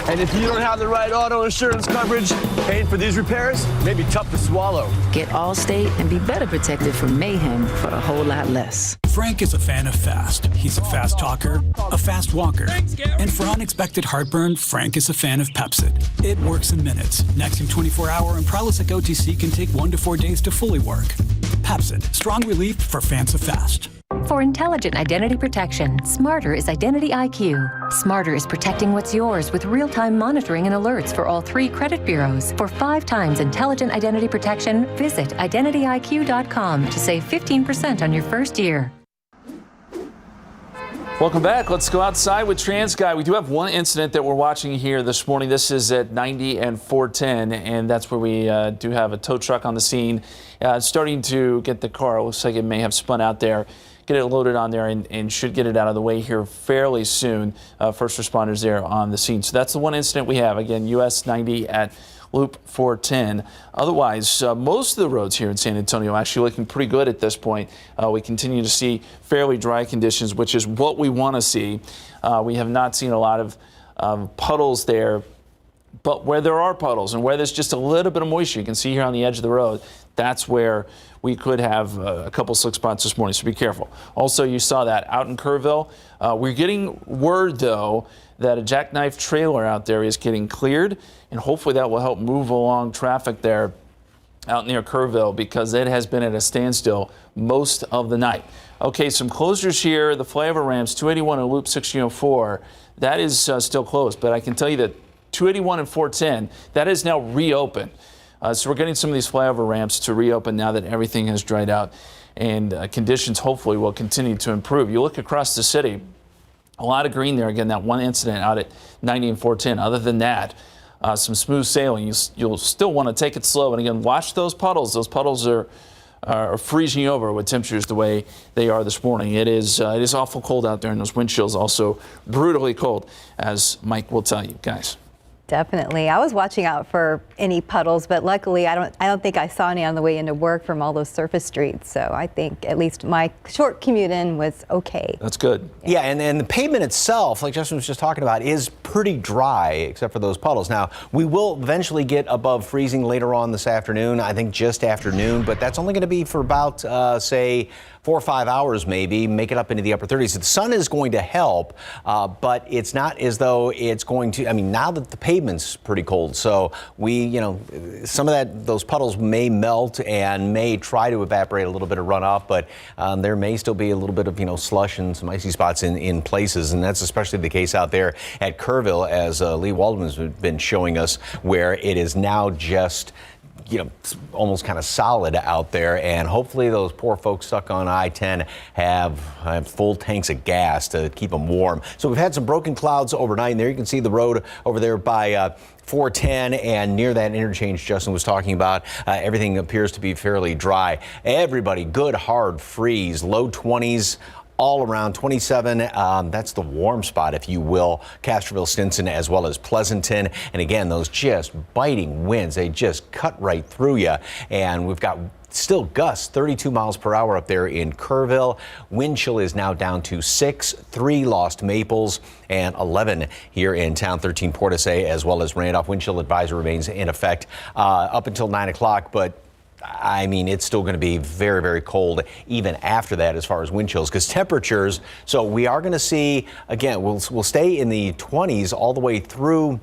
And if you don't have the right auto insurance coverage, paying for these repairs may be tough to swallow. Get Allstate and be better protected from mayhem for a whole lot less. Frank is a fan of fast. He's a fast talker, a fast walker. And for unexpected heartburn, Frank is a fan of Pepcid. It works in minutes. Nexium 24-hour and Prilosec OTC can take 1 to 4 days to fully work. Pepcid, strong relief for fans of fast. For intelligent identity protection, Smarter is Identity IQ. Smarter is protecting what's yours with real-time monitoring and alerts for all 3 credit bureaus. For 5 times intelligent identity protection, visit IdentityIQ.com to save 15% on your first year. Welcome back. Let's go outside with TransGuide. We do have one incident that we're watching here this morning. This is at 90 and 410, and that's where we do have a tow truck on the scene starting to get the car. It looks like it may have spun out there. Get it loaded on there and should get it out of the way here fairly soon. First responders there on the scene. So that's the one incident we have. Again, US 90 at Loop 410. Otherwise, most of the roads here in San Antonio actually looking pretty good at this point. We continue to see fairly dry conditions, which is what we want to see. We have not seen a lot of puddles there, but where there are puddles and where there's just a little bit of moisture, you can see here on the edge of the road, that's where we could have a couple slick spots this morning, so be careful. Also, you saw that out in Kerrville. We're getting word, though, that a jackknife trailer out there is getting cleared, and hopefully that will help move along traffic there out near Kerrville, because it has been at a standstill most of the night. Okay, some closures here. The flyover ramps, 281 and Loop 1604, that is still closed, but I can tell you that 281 and 410, that is now reopened. So we're getting some of these flyover ramps to reopen now that everything has dried out, and conditions hopefully will continue to improve. You look across the city, a lot of green there. Again, that one incident out at 90 and 410. Other than that, some smooth sailing. You'll still want to take it slow. And again, watch those puddles. Those puddles are freezing over with temperatures the way they are this morning. It is awful cold out there, and those wind chills also brutally cold, as Mike will tell you guys. Definitely. I was watching out for any puddles, but luckily I don't think I saw any on the way into work from all those surface streets. So I think at least my short commute in was okay. That's good. Yeah, and the pavement itself, like Justin was just talking about, is pretty dry except for those puddles. Now, we will eventually get above freezing later on this afternoon, I think just afternoon, but that's only going to be for about, say, 4 or 5 hours maybe, make it up into the upper 30s. The sun is going to help, but it's not as though it's going to, I mean, now that the pavement's pretty cold, so some of those puddles may melt and may try to evaporate a little bit of runoff, but there may still be a little bit of, slush and some icy spots in places, and that's especially the case out there at Kerrville, as Lee Waldman's been showing us, where it is now just almost kind of solid out there, and hopefully those poor folks stuck on I-10 have full tanks of gas to keep them warm. So we've had some broken clouds overnight, and there you can see the road over there by 410 and near that interchange Justin was talking about. Everything appears to be fairly dry. Everybody, good hard freeze, low 20s. All around 27, that's the warm spot, if you will. Castroville, Stinson, as well as Pleasanton. And again, those just biting winds, they just cut right through you. And we've got still gusts, 32 miles per hour up there in Kerrville. Wind chill is now down to 6, 3 Lost Maples, and 11 here in town, 13 Port Say, as well as Randolph. Wind chill advisory remains in effect up until 9 o'clock, but I mean, it's still going to be very, very cold even after that as far as wind chills, because temperatures, so we are going to see, again, we'll stay in the 20s all the way through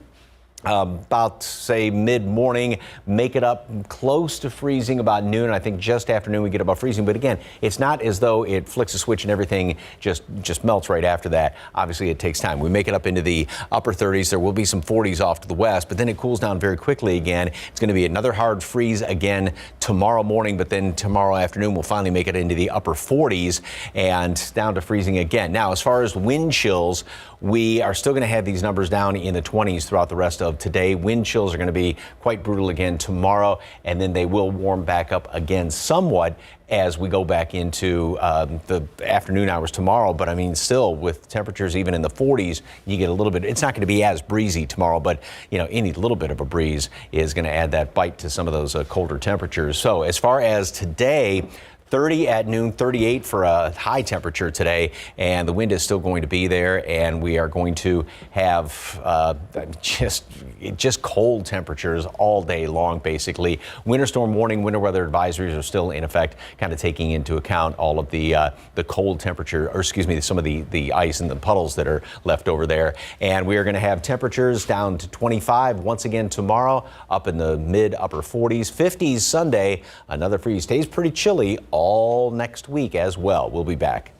about, say, mid-morning, make it up close to freezing about noon. I think just after noon we get above freezing. But again, it's not as though it flicks a switch and everything just melts right after that. Obviously, it takes time. We make it up into the upper 30s. There will be some 40s off to the west, but then it cools down very quickly again. It's going to be another hard freeze again tomorrow morning, but then tomorrow afternoon we'll finally make it into the upper 40s and down to freezing again. Now, as far as wind chills, we are still going to have these numbers down in the 20s throughout the rest of today. Wind chills are going to be quite brutal again tomorrow, and then they will warm back up again somewhat as we go back into the afternoon hours tomorrow. But I mean, still with temperatures even in the 40s, you get a little bit, it's not going to be as breezy tomorrow, but any little bit of a breeze is going to add that bite to some of those colder temperatures. So as far as today, 30 at noon, 38 for a high temperature today, and the wind is still going to be there, and we are going to have just cold temperatures all day long, basically. Winter storm warning, winter weather advisories are still in effect, kind of taking into account all of the cold temperature, or excuse me, some of the ice and the puddles that are left over there. And we are going to have temperatures down to 25 once again tomorrow, up in the mid-upper 40s, 50s Sunday. Another freeze. Stays pretty chilly all next week as well. We'll be back.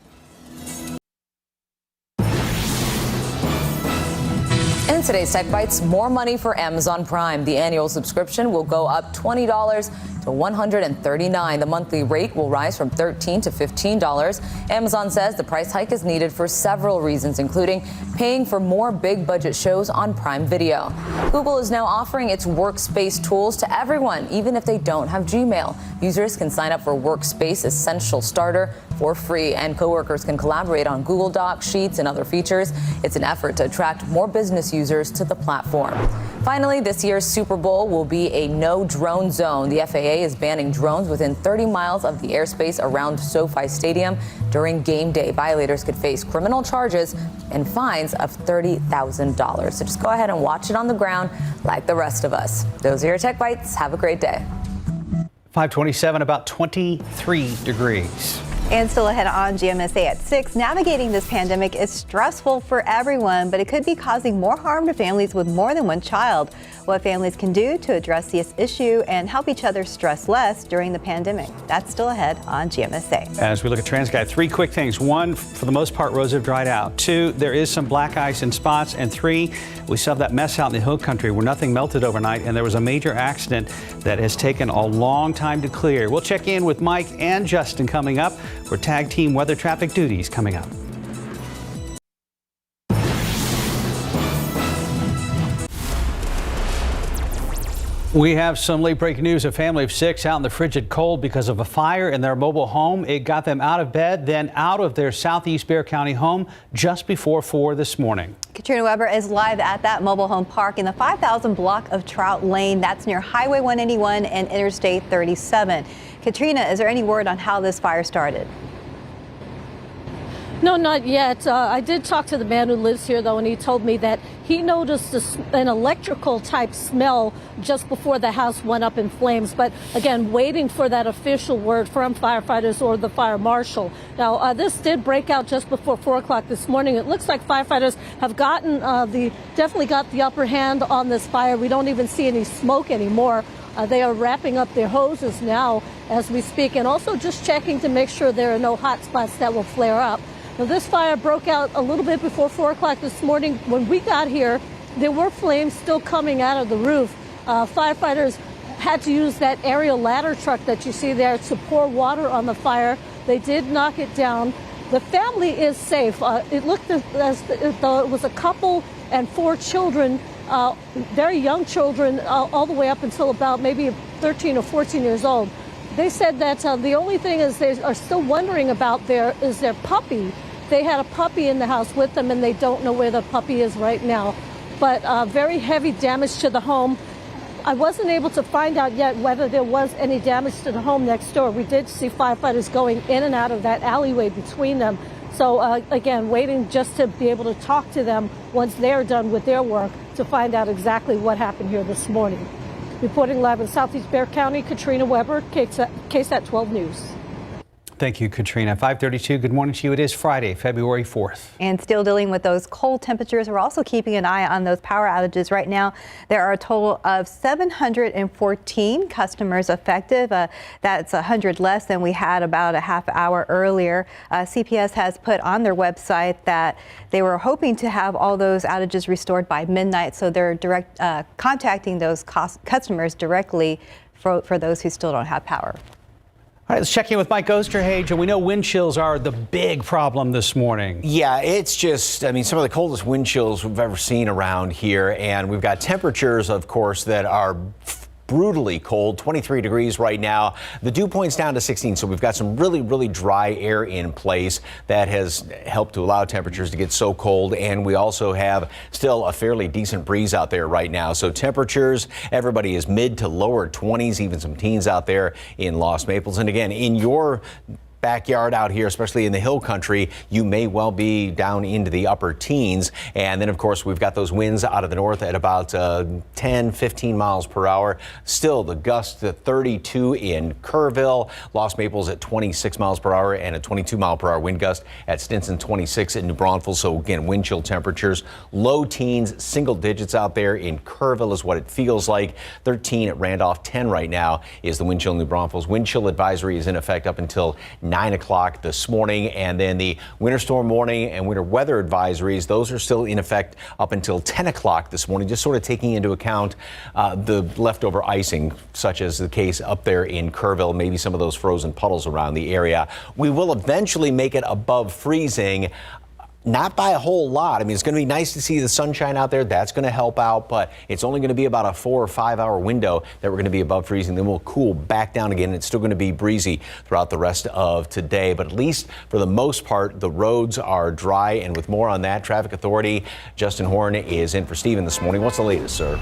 In today's Tech Bites, more money for Amazon Prime. The annual subscription will go up $20 to $139. The monthly rate will rise from $13 to $15. Amazon says the price hike is needed for several reasons, including paying for more big budget shows on Prime Video. Google is now offering its Workspace tools to everyone, even if they don't have Gmail. Users can sign up for Workspace Essential Starter for free, and coworkers can collaborate on Google Docs, Sheets, and other features. It's an effort to attract more business users to the platform. Finally, this year's Super Bowl will be a no drone zone. The FAA is banning drones within 30 miles of the airspace around SoFi Stadium during game day. Violators could face criminal charges and fines of $30,000. So just go ahead and watch it on the ground like the rest of us. Those are your Tech Bites. Have a great day. 527, about 23 degrees. And still ahead on GMSA at 6, navigating this pandemic is stressful for everyone, but it could be causing more harm to families with more than one child. What families can do to address this issue and help each other stress less during the pandemic. That's still ahead on GMSA. As we look at TransGuide, 3 quick things. 1, for the most part, roads have dried out. 2, there is some black ice in spots. And 3, we still have that mess out in the hill country where nothing melted overnight, and there was a major accident that has taken a long time to clear. We'll check in with Mike and Justin coming up for tag team weather traffic duties coming up. We have some late breaking news. A family of 6 out in the frigid cold because of a fire in their mobile home. It got them out of bed, then out of their southeast Bexar County home just before 4 this morning. Katrina Weber is live at that mobile home park in the 5,000 block of Trout Lane. That's near Highway 181 and Interstate 37. Katrina, is there any word on how this fire started? No, not yet. I did talk to the man who lives here, though, and he told me that he noticed an electrical type smell just before the house went up in flames. But again, waiting for that official word from firefighters or the fire marshal. Now, this did break out just before 4 o'clock this morning. It looks like firefighters have gotten definitely got the upper hand on this fire. We don't even see any smoke anymore. They are wrapping up their hoses now as we speak, and also just checking to make sure there are no hot spots that will flare up. Now, this fire broke out a little bit before 4 o'clock this morning. When we got here, there were flames still coming out of the roof. Firefighters had to use that aerial ladder truck that you see there to pour water on the fire. They did knock it down. The family is safe. It looked as though it was a couple and 4 children, very young children, all the way up until about maybe 13 or 14 years old. They said that the only thing is they are still wondering about their puppy. They had a puppy in the house with them, and they don't know where the puppy is right now. But very heavy damage to the home. I wasn't able to find out yet whether there was any damage to the home next door. We did see firefighters going in and out of that alleyway between them. So again, waiting just to be able to talk to them once they're done with their work to find out exactly what happened here this morning. Reporting live in Southeast Bexar County, Katrina Weber, KSAT 12 News. Thank you, Katrina. 532, good morning to you. It is Friday, February 4th. And still dealing with those cold temperatures. We're also keeping an eye on those power outages. Right now, there are a total of 714 customers affected. That's 100 less than we had about a half hour earlier. CPS has put on their website that they were hoping to have all those outages restored by midnight. So they're contacting those customers directly for those who still don't have power. All right, let's check in with Mike Osterhage, and we know wind chills are the big problem this morning. Yeah, it's just, I mean, some of the coldest wind chills we've ever seen around here, and we've got temperatures, of course, that are brutally cold, 23 degrees right now. The dew point's down to 16, so we've got some really, really dry air in place that has helped to allow temperatures to get so cold. And we also have still a fairly decent breeze out there right now. So temperatures, everybody is mid to lower 20s, even some teens out there in Lost Maples. And again, in your backyard out here, especially in the hill country, you may well be down into the upper teens. And then, of course, we've got those winds out of the north at about 10, 15 miles per hour. Still, the gusts to 32 in Kerrville, Lost Maples at 26 miles per hour, and a 22 mile per hour wind gust at Stinson, 26 in New Braunfels. So again, wind chill temperatures, low teens, single digits out there in Kerrville is what it feels like. 13 at Randolph, 10 right now is the wind chill in New Braunfels. Wind chill advisory is in effect up until 9 o'clock this morning. And then the winter storm warning and winter weather advisories, those are still in effect up until 10 o'clock this morning, just sort of taking into account the leftover icing, such as the case up there in Kerrville, maybe some of those frozen puddles around the area. We will eventually make it above freezing. Not by a whole lot. I mean, it's going to be nice to see the sunshine out there. That's going to help out, but it's only going to be about a 4 or 5 hour window that we're going to be above freezing. Then we'll cool back down again. It's still going to be breezy throughout the rest of today, but at least for the most part, the roads are dry. And with more on that, Traffic Authority Justin Horn is in for Steven this morning. What's the latest, sir?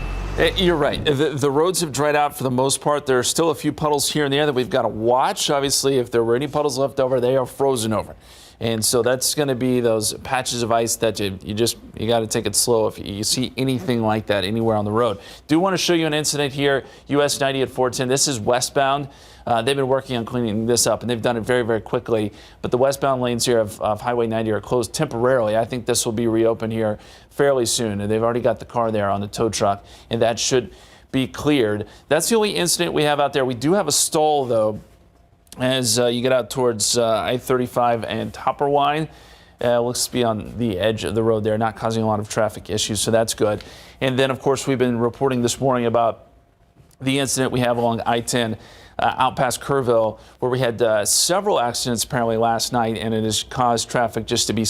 You're right. The roads have dried out for the most part. There are still a few puddles here and there that we've got to watch. Obviously, if there were any puddles left over, they are frozen over. And so that's going to be those patches of ice that you got to take it slow if you see anything like that anywhere on the road. Do want to show you an incident here, US 90 at 410. This is westbound. They've been working on cleaning this up, and they've done it very, very quickly. But the westbound lanes here of Highway 90 are closed temporarily. I think this will be reopened here fairly soon. And they've already got the car there on the tow truck, and that should be cleared. That's the only incident we have out there. We do have a stall, though, as you get out towards I-35 and Topperwine. Looks to be on the edge of the road there, not causing a lot of traffic issues, so that's good. And then, of course, we've been reporting this morning about the incident we have along I-10 out past Kerrville, where we had several accidents apparently last night, and it has caused traffic just to be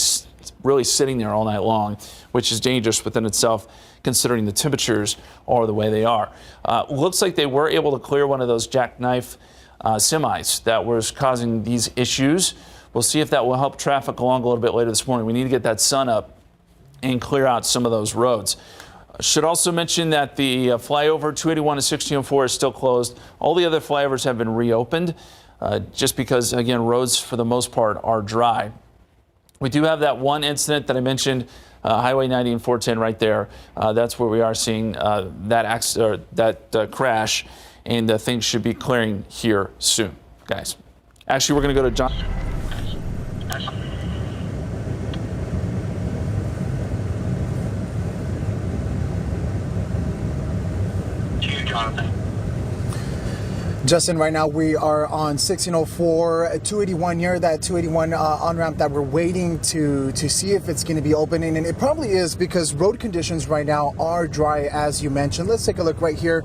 really sitting there all night long, which is dangerous within itself, considering the temperatures are the way they are. Looks like they were able to clear one of those jackknife semis that was causing these issues. We'll see if that will help traffic along a little bit later this morning. We need to get that sun up and clear out some of those roads. Should also mention that the flyover 281 to 1604 is still closed. All the other flyovers have been reopened just because, again, roads for the most part are dry. We do have that one incident that I mentioned, Highway 90 and 410 right there. That's where we are seeing that crash. And things should be clearing here soon, guys. Actually, we're going to go to John. Justin, right now we are on 1604, 281 near that 281 on-ramp that we're waiting to see if it's going to be opening. And it probably is because road conditions right now are dry, as you mentioned. Let's take a look right here.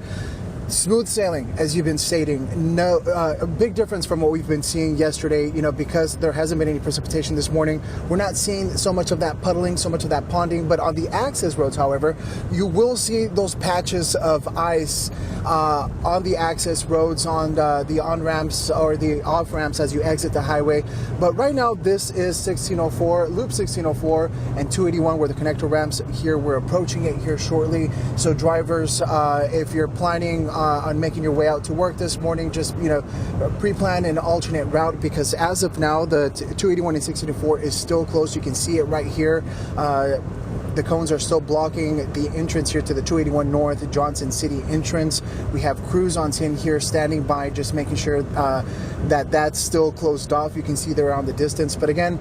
Smooth sailing, as you've been stating. No, a big difference from what we've been seeing yesterday, because there hasn't been any precipitation this morning. We're not seeing so much of that puddling, so much of that ponding, but on the access roads, however, you will see those patches of ice on the access roads, on the on-ramps or the off-ramps as you exit the highway. But right now, this is 1604, Loop 1604 and 281 where the connector ramps here. We're approaching it here shortly. So drivers, if you're planning on making your way out to work this morning, just pre-plan an alternate route, because as of now the 281 and 1604 is still closed. You can see it right here. The cones are still blocking the entrance here to the 281 North Johnson City entrance. We have crews on scene here standing by, just making sure that that's still closed off. You can see there on the distance, but again,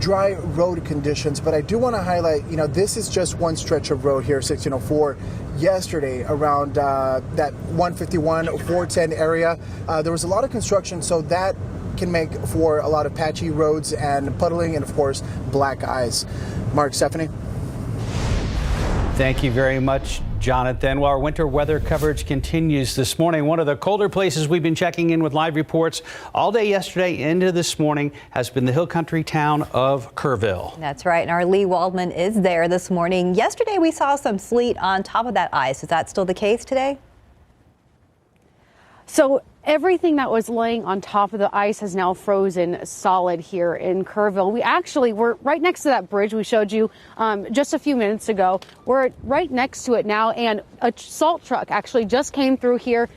dry road conditions. But I do want to highlight, this is just one stretch of road here, 1604. Yesterday around that 151, 410 area, there was a lot of construction, so that can make for a lot of patchy roads and puddling and, of course, black ice. Mark, Stephanie. Thank you very much, Jonathan. Well, our winter weather coverage continues this morning. One of the colder places we've been checking in with live reports all day yesterday into this morning has been the hill country town of Kerrville. That's right. And our Lee Waldman is there this morning. Yesterday, we saw some sleet on top of that ice. Is that still the case today? So everything that was laying on top of the ice has now frozen solid here in Kerrville. We're right next to that bridge we showed you just a few minutes ago. We're right next to it now, and a salt truck actually just came through here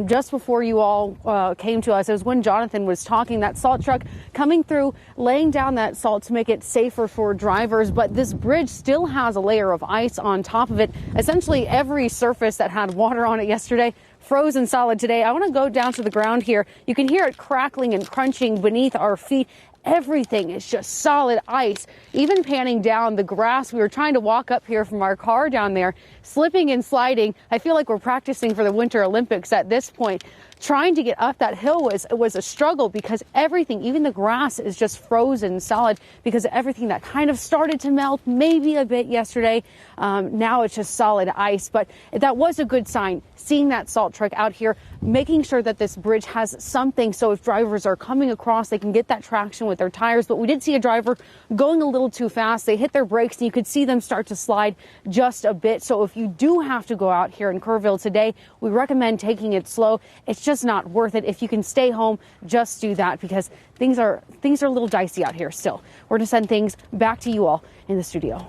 just before you all came to us. It was when Jonathan was talking. That salt truck coming through, laying down that salt to make it safer for drivers. But this bridge still has a layer of ice on top of it. Essentially every surface that had water on it yesterday frozen solid today. I want to go down to the ground here. You can hear it crackling and crunching beneath our feet. Everything is just solid ice. Even panning down the grass, we were trying to walk up here from our car down there, slipping and sliding. I feel like we're practicing for the Winter Olympics at this point. trying to get up that hill was a struggle because everything, even the grass, is just frozen solid because of everything that kind of started to melt maybe a bit yesterday. Now it's just solid ice, but that was a good sign. Seeing that salt truck out here, making sure that this bridge has something so if drivers are coming across, they can get that traction with their tires. But we did see a driver going a little too fast. They hit their brakes and you could see them start to slide just a bit. So if you do have to go out here in Kerrville today, we recommend taking it slow. It's just not worth it. If you can stay home, just do that because things are a little dicey out here still. We're going to send things back to you all in the studio.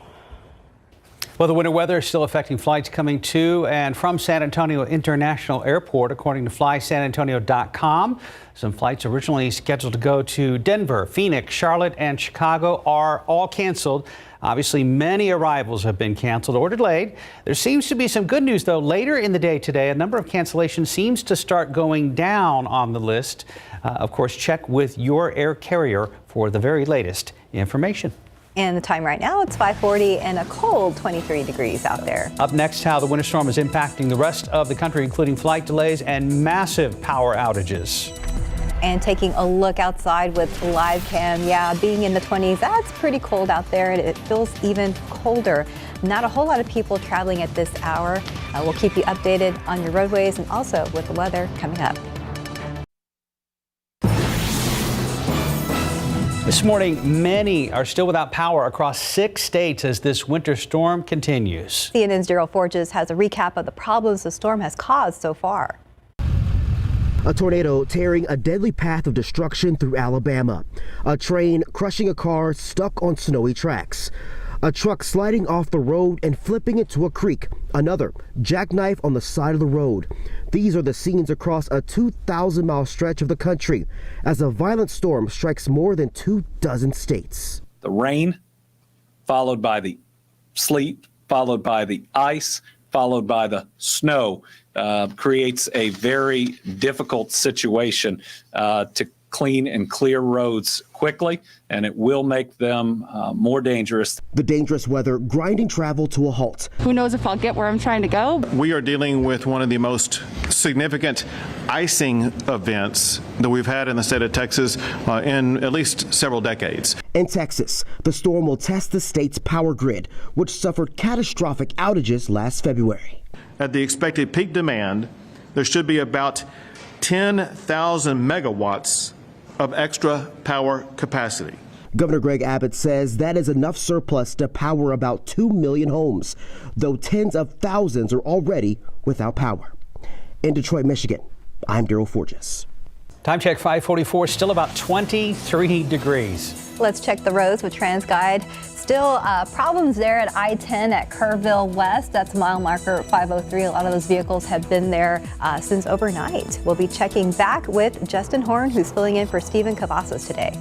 Well, the winter weather is still affecting flights coming to and from San Antonio International Airport, according to flysanantonio.com. Some flights originally scheduled to go to Denver, Phoenix, Charlotte, and Chicago are all canceled. Obviously, many arrivals have been canceled or delayed. There seems to be some good news, though. Later in the day today, a number of cancellations seems to start going down on the list. Of course, check with your air carrier for the very latest information. And the time right now, it's 5:40 and a cold 23 degrees out there. Up next, how the winter storm is impacting the rest of the country, including flight delays and massive power outages. And taking a look outside with live cam, yeah, being in the 20s, that's pretty cold out there, and it feels even colder. Not a whole lot of people traveling at this hour. We'll keep you updated on your roadways and also with the weather coming up. This morning, many are still without power across 6 states as this winter storm continues. CNN's Daryl Forges has a recap of the problems the storm has caused so far. A tornado tearing a deadly path of destruction through Alabama. A train crushing a car stuck on snowy tracks. A truck sliding off the road and flipping into a creek. Another jackknife on the side of the road. These are the scenes across a 2,000-mile stretch of the country as a violent storm strikes more than 24 states. The rain, followed by the sleet, followed by the ice, followed by the snow, creates a very difficult situation to clean and clear roads quickly, and it will make them more dangerous. The dangerous weather grinding travel to a halt. Who knows if I'll get where I'm trying to go? We are dealing with one of the most significant icing events that we've had in the state of Texas in at least several decades. In Texas, the storm will test the state's power grid, which suffered catastrophic outages last February. At the expected peak demand, there should be about 10,000 megawatts of extra power capacity. Governor Greg Abbott says that is enough surplus to power about 2 million homes, though tens of thousands are already without power. In Detroit, Michigan, I'm Daryl Forges. Time check 5:44, still about 23 degrees. Let's check the roads with TransGuide. Still problems there at I-10 at Kerrville West. That's mile marker 503. A lot of those vehicles have been there since overnight. We'll be checking back with Justin Horn, who's filling in for Stephen Cavazos today.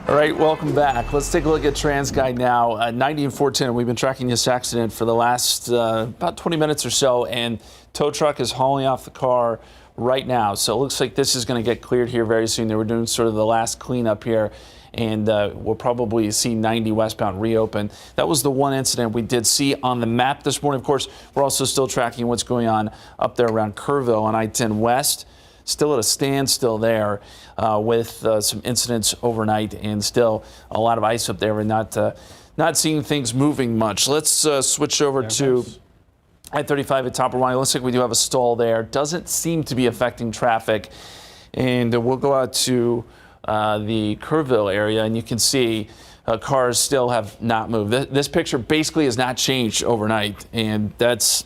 All right, welcome back. Let's take a look at TransGuide now. 90 and 410, we've been tracking this accident for the last about 20 minutes or so, and tow truck is hauling off the car right now. So it looks like this is going to get cleared here very soon. They were doing sort of the last cleanup here, and we'll probably see 90 westbound reopen. That was the one incident we did see on the map this morning. Of course, we're also still tracking what's going on up there around Kerrville on I-10 West. Still at a standstill there with some incidents overnight, and still a lot of ice up there, and not seeing things moving much. Let's switch over to I-35 at Topperwine. Looks like we do have a stall there. Doesn't seem to be affecting traffic. And we'll go out to the Kerrville area, and you can see cars still have not moved. This picture basically has not changed overnight, and that's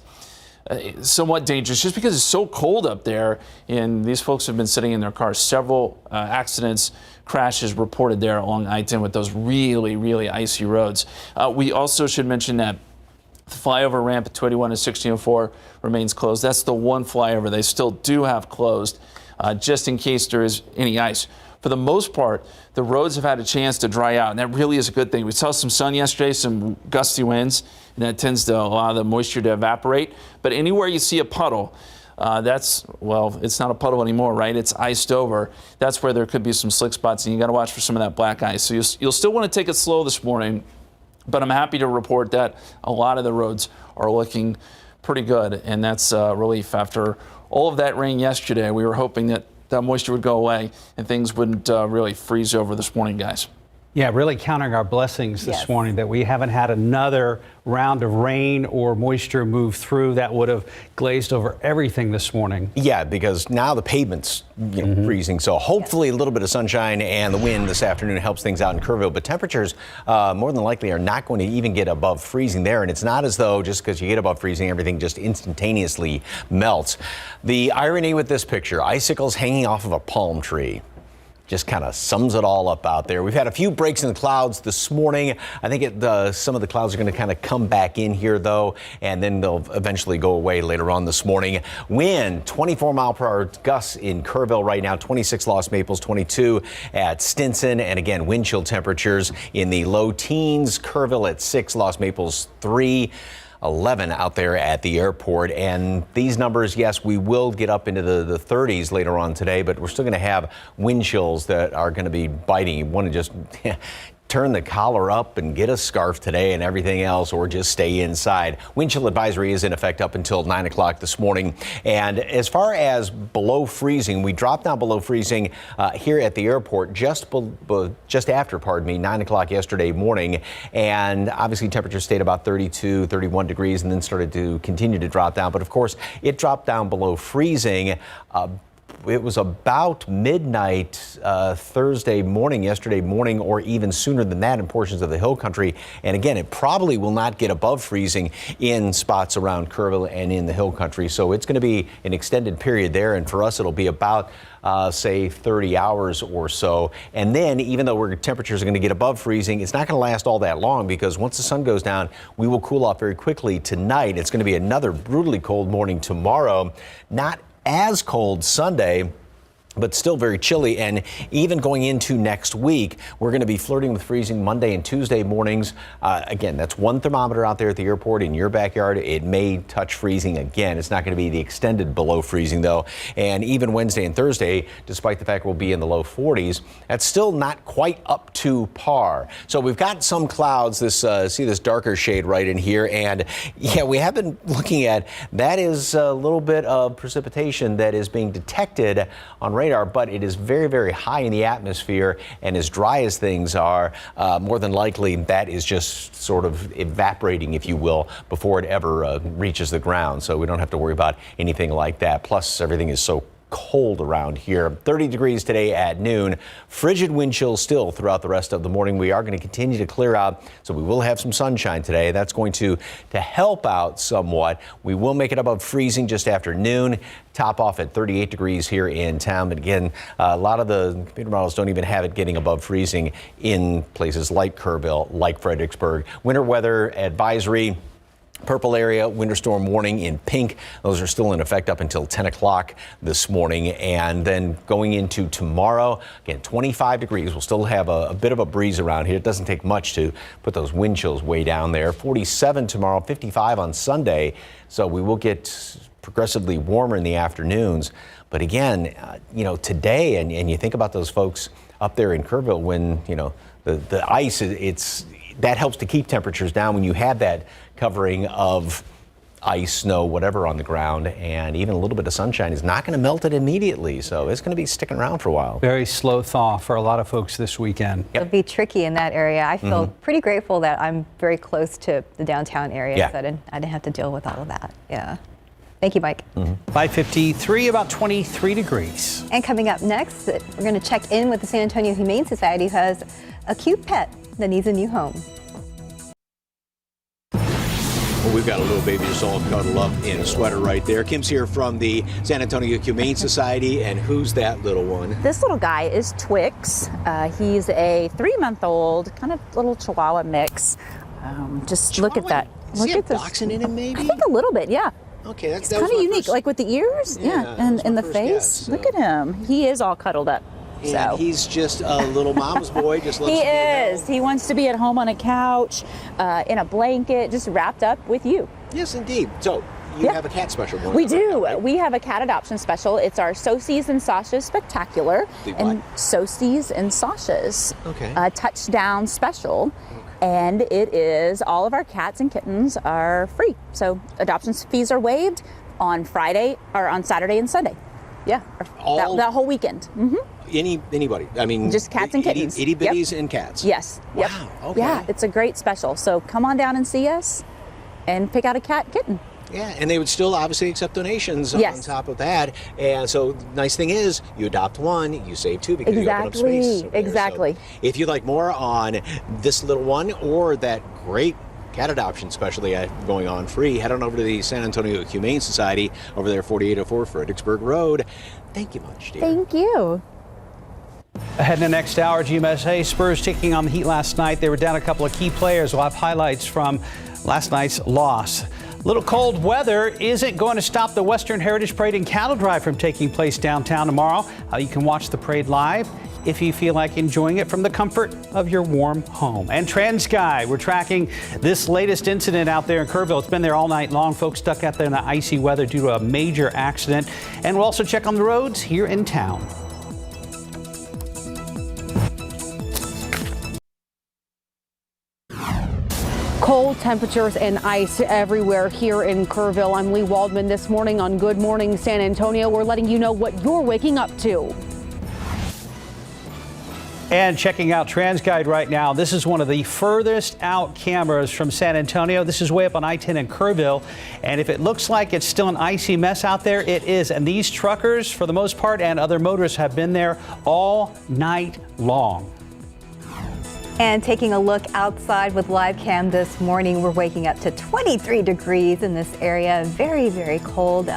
somewhat dangerous just because it's so cold up there, and these folks have been sitting in their cars. Several accidents, crashes reported there along I-10 with those really, really icy roads. We also should mention that the flyover ramp at 281 and 1604 remains closed. That's the one flyover they still do have closed, just in case there is any ice. For the most part, the roads have had a chance to dry out, and that really is a good thing. We saw some sun yesterday, some gusty winds, and that tends to allow the moisture to evaporate. But anywhere you see a puddle, it's not a puddle anymore, right? It's iced over. That's where there could be some slick spots, and you got to watch for some of that black ice. So you'll still want to take it slow this morning, but I'm happy to report that a lot of the roads are looking pretty good, and that's a relief after all of that rain yesterday. We were hoping that that moisture would go away and things wouldn't really freeze over this morning, guys. Yeah, really counting our blessings this morning that we haven't had another round of rain or moisture move through that would have glazed over everything this morning. Yeah, because now the pavement's freezing, so hopefully a little bit of sunshine and the wind this afternoon helps things out in Kerrville. But temperatures more than likely are not going to even get above freezing there, and it's not as though just because you get above freezing, everything just instantaneously melts. The irony with this picture, icicles hanging off of a palm tree. Just kind of sums it all up out there. We've had a few breaks in the clouds this morning. I think some of the clouds are going to kind of come back in here, though, and then they'll eventually go away later on this morning. Wind, 24-mile-per-hour gusts in Kerrville right now, 26 Lost Maples, 22 at Stinson. And again, wind chill temperatures in the low teens. Kerrville at 6, Lost Maples 3. 11 out there at the airport. And these numbers, yes, we will get up into the 30s later on today, but we're still going to have wind chills that are going to be biting. You want to just turn the collar up and get a scarf today and everything else, or just stay inside. Wind chill advisory is in effect up until 9 o'clock this morning. And as far as below freezing, we dropped down below freezing here at the airport just after, 9 o'clock yesterday morning. And obviously temperatures stayed about 32, 31 degrees and then started to continue to drop down. But of course, it dropped down below freezing. It was about midnight Thursday morning, yesterday morning, or even sooner than that in portions of the hill country. And again, it probably will not get above freezing in spots around Kerrville and in the hill country. So it's going to be an extended period there. And for us, it'll be about, say, 30 hours or so. And then even though temperatures are going to get above freezing, it's not going to last all that long, because once the sun goes down, we will cool off very quickly tonight. It's going to be another brutally cold morning tomorrow. Not as cold Sunday, but still very chilly. And even going into next week, we're going to be flirting with freezing Monday and Tuesday mornings. Again, that's one thermometer out there at the airport in your backyard. It may touch freezing again. It's not going to be the extended below freezing, though. And even Wednesday and Thursday, despite the fact we'll be in the low 40s, that's still not quite up to par. So we've got some clouds. See this darker shade right in here. And yeah, we have been looking at that is a little bit of precipitation that is being detected on radar, but it is very, very high in the atmosphere, and as dry as things are, more than likely that is just sort of evaporating, if you will, before it ever reaches the ground. So we don't have to worry about anything like that. Plus, everything is so cold around here. 30 degrees today at noon. Frigid wind chill still throughout the rest of the morning. We are going to continue to clear out, so we will have some sunshine today. That's going to help out somewhat. We will make it above freezing just after noon. Top off at 38 degrees here in town. But again, a lot of the computer models don't even have it getting above freezing in places like Kerrville, like Fredericksburg. Winter weather advisory. Purple area, winter storm warning in pink. Those are still in effect up until 10 o'clock this morning. And then going into tomorrow, again, 25 degrees. We'll still have a bit of a breeze around here. It doesn't take much to put those wind chills way down there. 47 tomorrow, 55 on Sunday. So we will get progressively warmer in the afternoons. But again, today, and you think about those folks up there in Kerrville when, the ice, that helps to keep temperatures down when you have that covering of ice, snow, whatever on the ground, and even a little bit of sunshine is not going to melt it immediately. So it's going to be sticking around for a while. Very slow thaw for a lot of folks this weekend. It'll be tricky in that area. I feel pretty grateful that I'm very close to the downtown area. Yeah. So I didn't have to deal with all of that. Yeah. Thank you, Mike. 5:53, about 23 degrees. And coming up next, we're going to check in with the San Antonio Humane Society, who has a cute pet that needs a new home. Well, we've got a little baby just all cuddled up in a sweater right there. Kim's here from the San Antonio Humane Society, and who's that little one? This little guy is Twix. He's a 3-month-old, kind of little Chihuahua mix. Just Chihuahua? look at that. Does he have dachshund in him, maybe? I think a little bit, yeah. Okay, it's kind of unique, like with the ears, and the face. Guess, Look at him. He is all cuddled up. And he's just a little mama's boy. Just loves He to be at is. He wants to be at home on a couch, in a blanket, just wrapped up with you. Yes, indeed. So you have a cat special going We on do. right now, right? We have a cat adoption special. It's our Socies and Sasha's Spectacular The what? and Socies and Sasha's Okay. touchdown special. And it is, all of our cats and kittens are free. So adoption fees are waived on Friday or on Saturday and Sunday. Yeah, that whole weekend. Anybody? I mean, just cats and kittens. Itty bitties and cats. Yes. Wow. Yep. Okay. Yeah, it's a great special. So come on down and see us and pick out a cat kitten. Yeah, and they would still obviously accept donations Yes. on top of that. And so nice thing is, you adopt one, you save two because you open up space. over there. Exactly. So if you'd like more on this little one or that great cat adoption specially going on free, head on over to the San Antonio Humane Society over there, 4804 Fredericksburg Road. Thank you much, dear. Thank you. Ahead in the next hour, GMSA Spurs taking on the Heat last night. They were down a couple of key players. We'll have highlights from last night's loss. Little cold weather isn't going to stop the Western Heritage Parade and Cattle Drive from taking place downtown tomorrow. You can watch the parade live if you feel like enjoying it from the comfort of your warm home. And TransSky, we're tracking this latest incident out there in Kerrville. It's been there all night long. Folks stuck out there in the icy weather due to a major accident. And we'll also check on the roads here in town. Cold temperatures and ice everywhere here in Kerrville. I'm Lee Waldman. This morning on Good Morning San Antonio, we're letting you know what you're waking up to. And checking out TransGuide right now, this is one of the furthest out cameras from San Antonio. This is way up on I-10 in Kerrville. And if it looks like it's still an icy mess out there, it is. And these truckers, for the most part, and other motorists have been there all night long. And taking a look outside with live cam this morning, we're waking up to 23 degrees in this area. Very, very cold,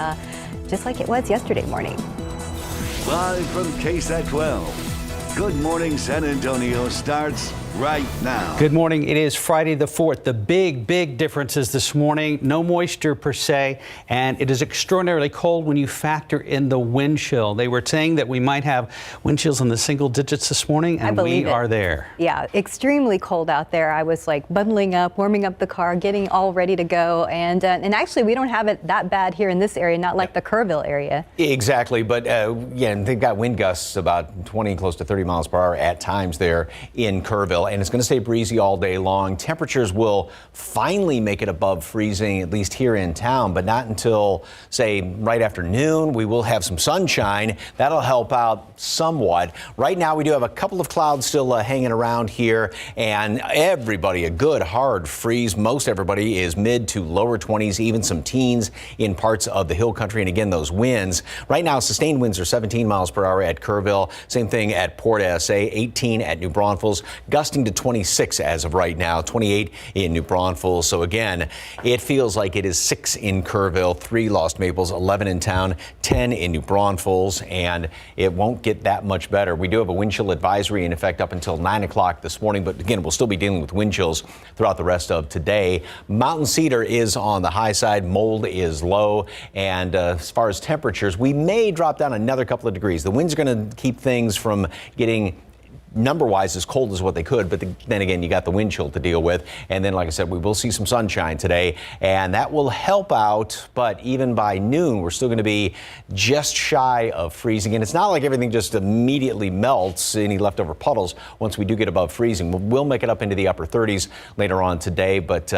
just like it was yesterday morning. Live from KSAT 12. Good Morning San Antonio starts right now. Good morning. It is Friday the 4th. The big differences this morning. No moisture per se, and it is extraordinarily cold when you factor in the wind chill. They were saying that we might have wind chills in the single digits this morning, and we are there. Yeah, extremely cold out there. I was like bundling up, warming up the car, getting all ready to go. And actually, we don't have it that bad here in this area, not like the Kerrville area. Exactly, but yeah, they've got wind gusts about 20, close to 30 miles per hour at times there in Kerrville. And it's going to stay breezy all day long. Temperatures will finally make it above freezing, at least here in town, but not until, say, right after noon. We will have some sunshine. That'll help out somewhat. Right now, we do have a couple of clouds still hanging around here, and everybody, a good hard freeze. Most everybody is mid to lower 20s, even some teens in parts of the hill country. And again, those winds. Right now, sustained winds are 17 miles per hour at Kerrville. Same thing at Port SA, 18 at New Braunfels, gusting to 26 as of right now, 28 in New Braunfels. So again, it feels like it is 6 in Kerrville, 3 Lost Maples, 11 in town, 10 in New Braunfels, and it won't get that much better. We do have a wind chill advisory in effect up until 9 o'clock this morning, but again, we'll still be dealing with wind chills throughout the rest of today. Mountain cedar is on the high side, mold is low, and as far as temperatures, we may drop down another couple of degrees. The winds are going to keep things from getting number-wise as cold as what they could, but then again, you got the wind chill to deal with. And then, like I said, we will see some sunshine today, and that will help out. But even by noon, we're still going to be just shy of freezing. And it's not like everything just immediately melts, any leftover puddles, once we do get above freezing. We'll make it up into the upper 30s later on today, but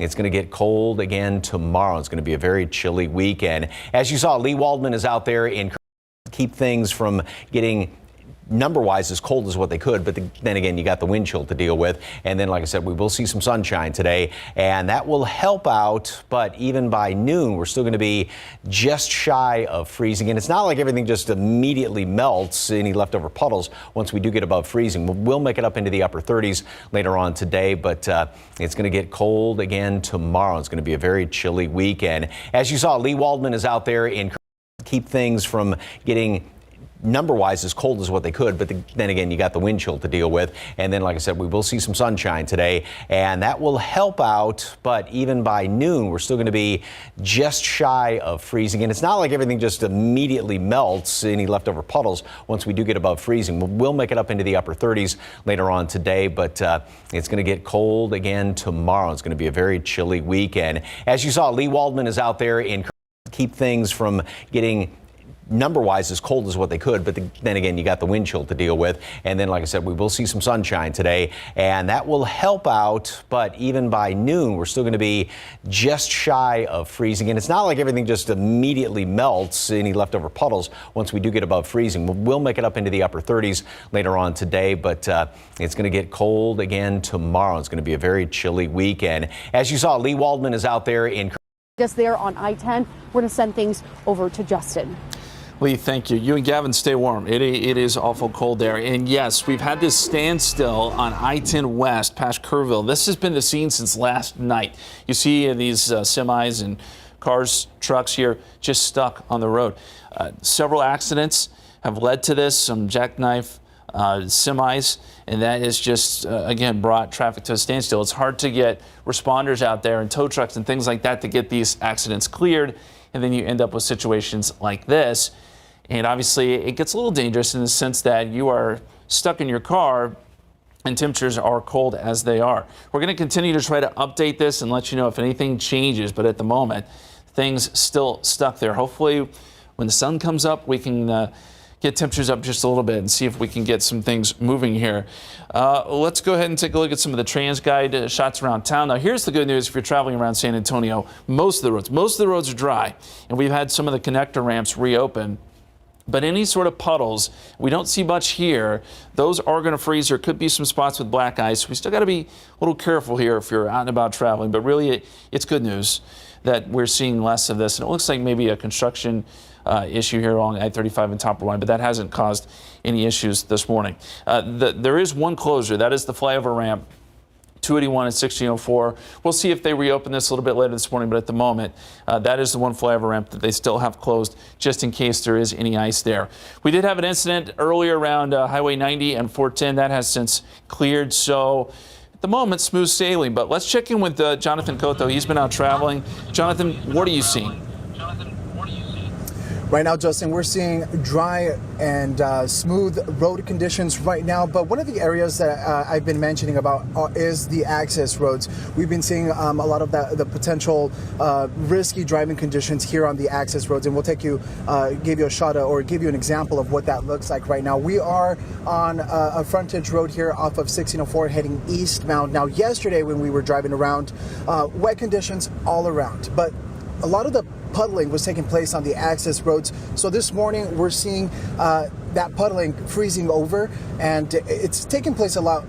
it's going to get cold again tomorrow. It's going to be a very chilly weekend. As you saw, Lee Waldman is out there in keep things from getting number-wise as cold as what they could, but then again, you got the wind chill to deal with. And then, like I said, we will see some sunshine today, and that will help out. But even by noon, we're still going to be just shy of freezing. And it's not like everything just immediately melts, any leftover puddles, once we do get above freezing. We'll make it up into the upper 30s later on today, but it's going to get cold again tomorrow. It's going to be a very chilly weekend. As you saw, Lee Waldman is out there in keep things from getting number-wise as cold as what they could, but then again, you got the wind chill to deal with. And then, like I said, we will see some sunshine today, and that will help out. But even by noon, we're still going to be just shy of freezing. And it's not like everything just immediately melts, any leftover puddles, once we do get above freezing. We'll make it up into the upper 30s later on today, but it's going to get cold again tomorrow. It's going to be a very chilly weekend. As you saw, Lee Waldman is out there in keep things from getting number-wise as cold as what they could, but then again, you got the wind chill to deal with. And then, like I said, we will see some sunshine today, and that will help out. But even by noon, we're still going to be just shy of freezing. And it's not like everything just immediately melts, any leftover puddles, once we do get above freezing. We'll make it up into the upper 30s later on today, but it's going to get cold again tomorrow. It's going to be a very chilly weekend. As you saw, Lee Waldman is out there in Just there on I-10. We're going to send things over to Justin. Lee, thank you. You and Gavin, stay warm. It is awful cold there. And yes, we've had this standstill on I-10 West past Kerrville. This has been the scene since last night. You see these semis and cars, trucks here just stuck on the road. Several accidents have led to this, some jackknife semis, and that has just, again, brought traffic to a standstill. It's hard to get responders out there and tow trucks and things like that to get these accidents cleared, and then you end up with situations like this. And obviously, it gets a little dangerous in the sense that you are stuck in your car and temperatures are cold as they are. We're going to continue to try to update this and let you know if anything changes, but at the moment, things still stuck there. Hopefully, when the sun comes up, we can get temperatures up just a little bit and see if we can get some things moving here. Let's go ahead and take a look at some of the TransGuide shots around town. Now, here's the good news if you're traveling around San Antonio. Most of the roads are dry, and we've had some of the connector ramps reopen. But any sort of puddles, we don't see much here. Those are going to freeze. There could be some spots with black ice. We still got to be a little careful here if you're out and about traveling. But really, it's good news that we're seeing less of this. And it looks like maybe a construction issue here along I-35 and Topper Line, but that hasn't caused any issues this morning. There is one closure. That is the flyover ramp, 281 and 1604. We'll see if they reopen this a little bit later this morning, but at the moment, that is the one flyover ramp that they still have closed just in case there is any ice there. We did have an incident earlier around Highway 90 and 410. That has since cleared, so at the moment, smooth sailing. But let's check in with Jonathan Cotto. He's been out traveling. Jonathan, what are you seeing? Right now, Justin, we're seeing dry and smooth road conditions right now. But one of the areas that I've been mentioning about is the access roads. We've been seeing a lot of the potential risky driving conditions here on the access roads. And we'll give you a shot or give you an example of what that looks like right now. We are on a frontage road here off of 1604 heading eastbound. Now, yesterday when we were driving around, wet conditions all around. But a lot of the puddling was taking place on the access roads. So this morning we're seeing that puddling freezing over, and it's taking place a lot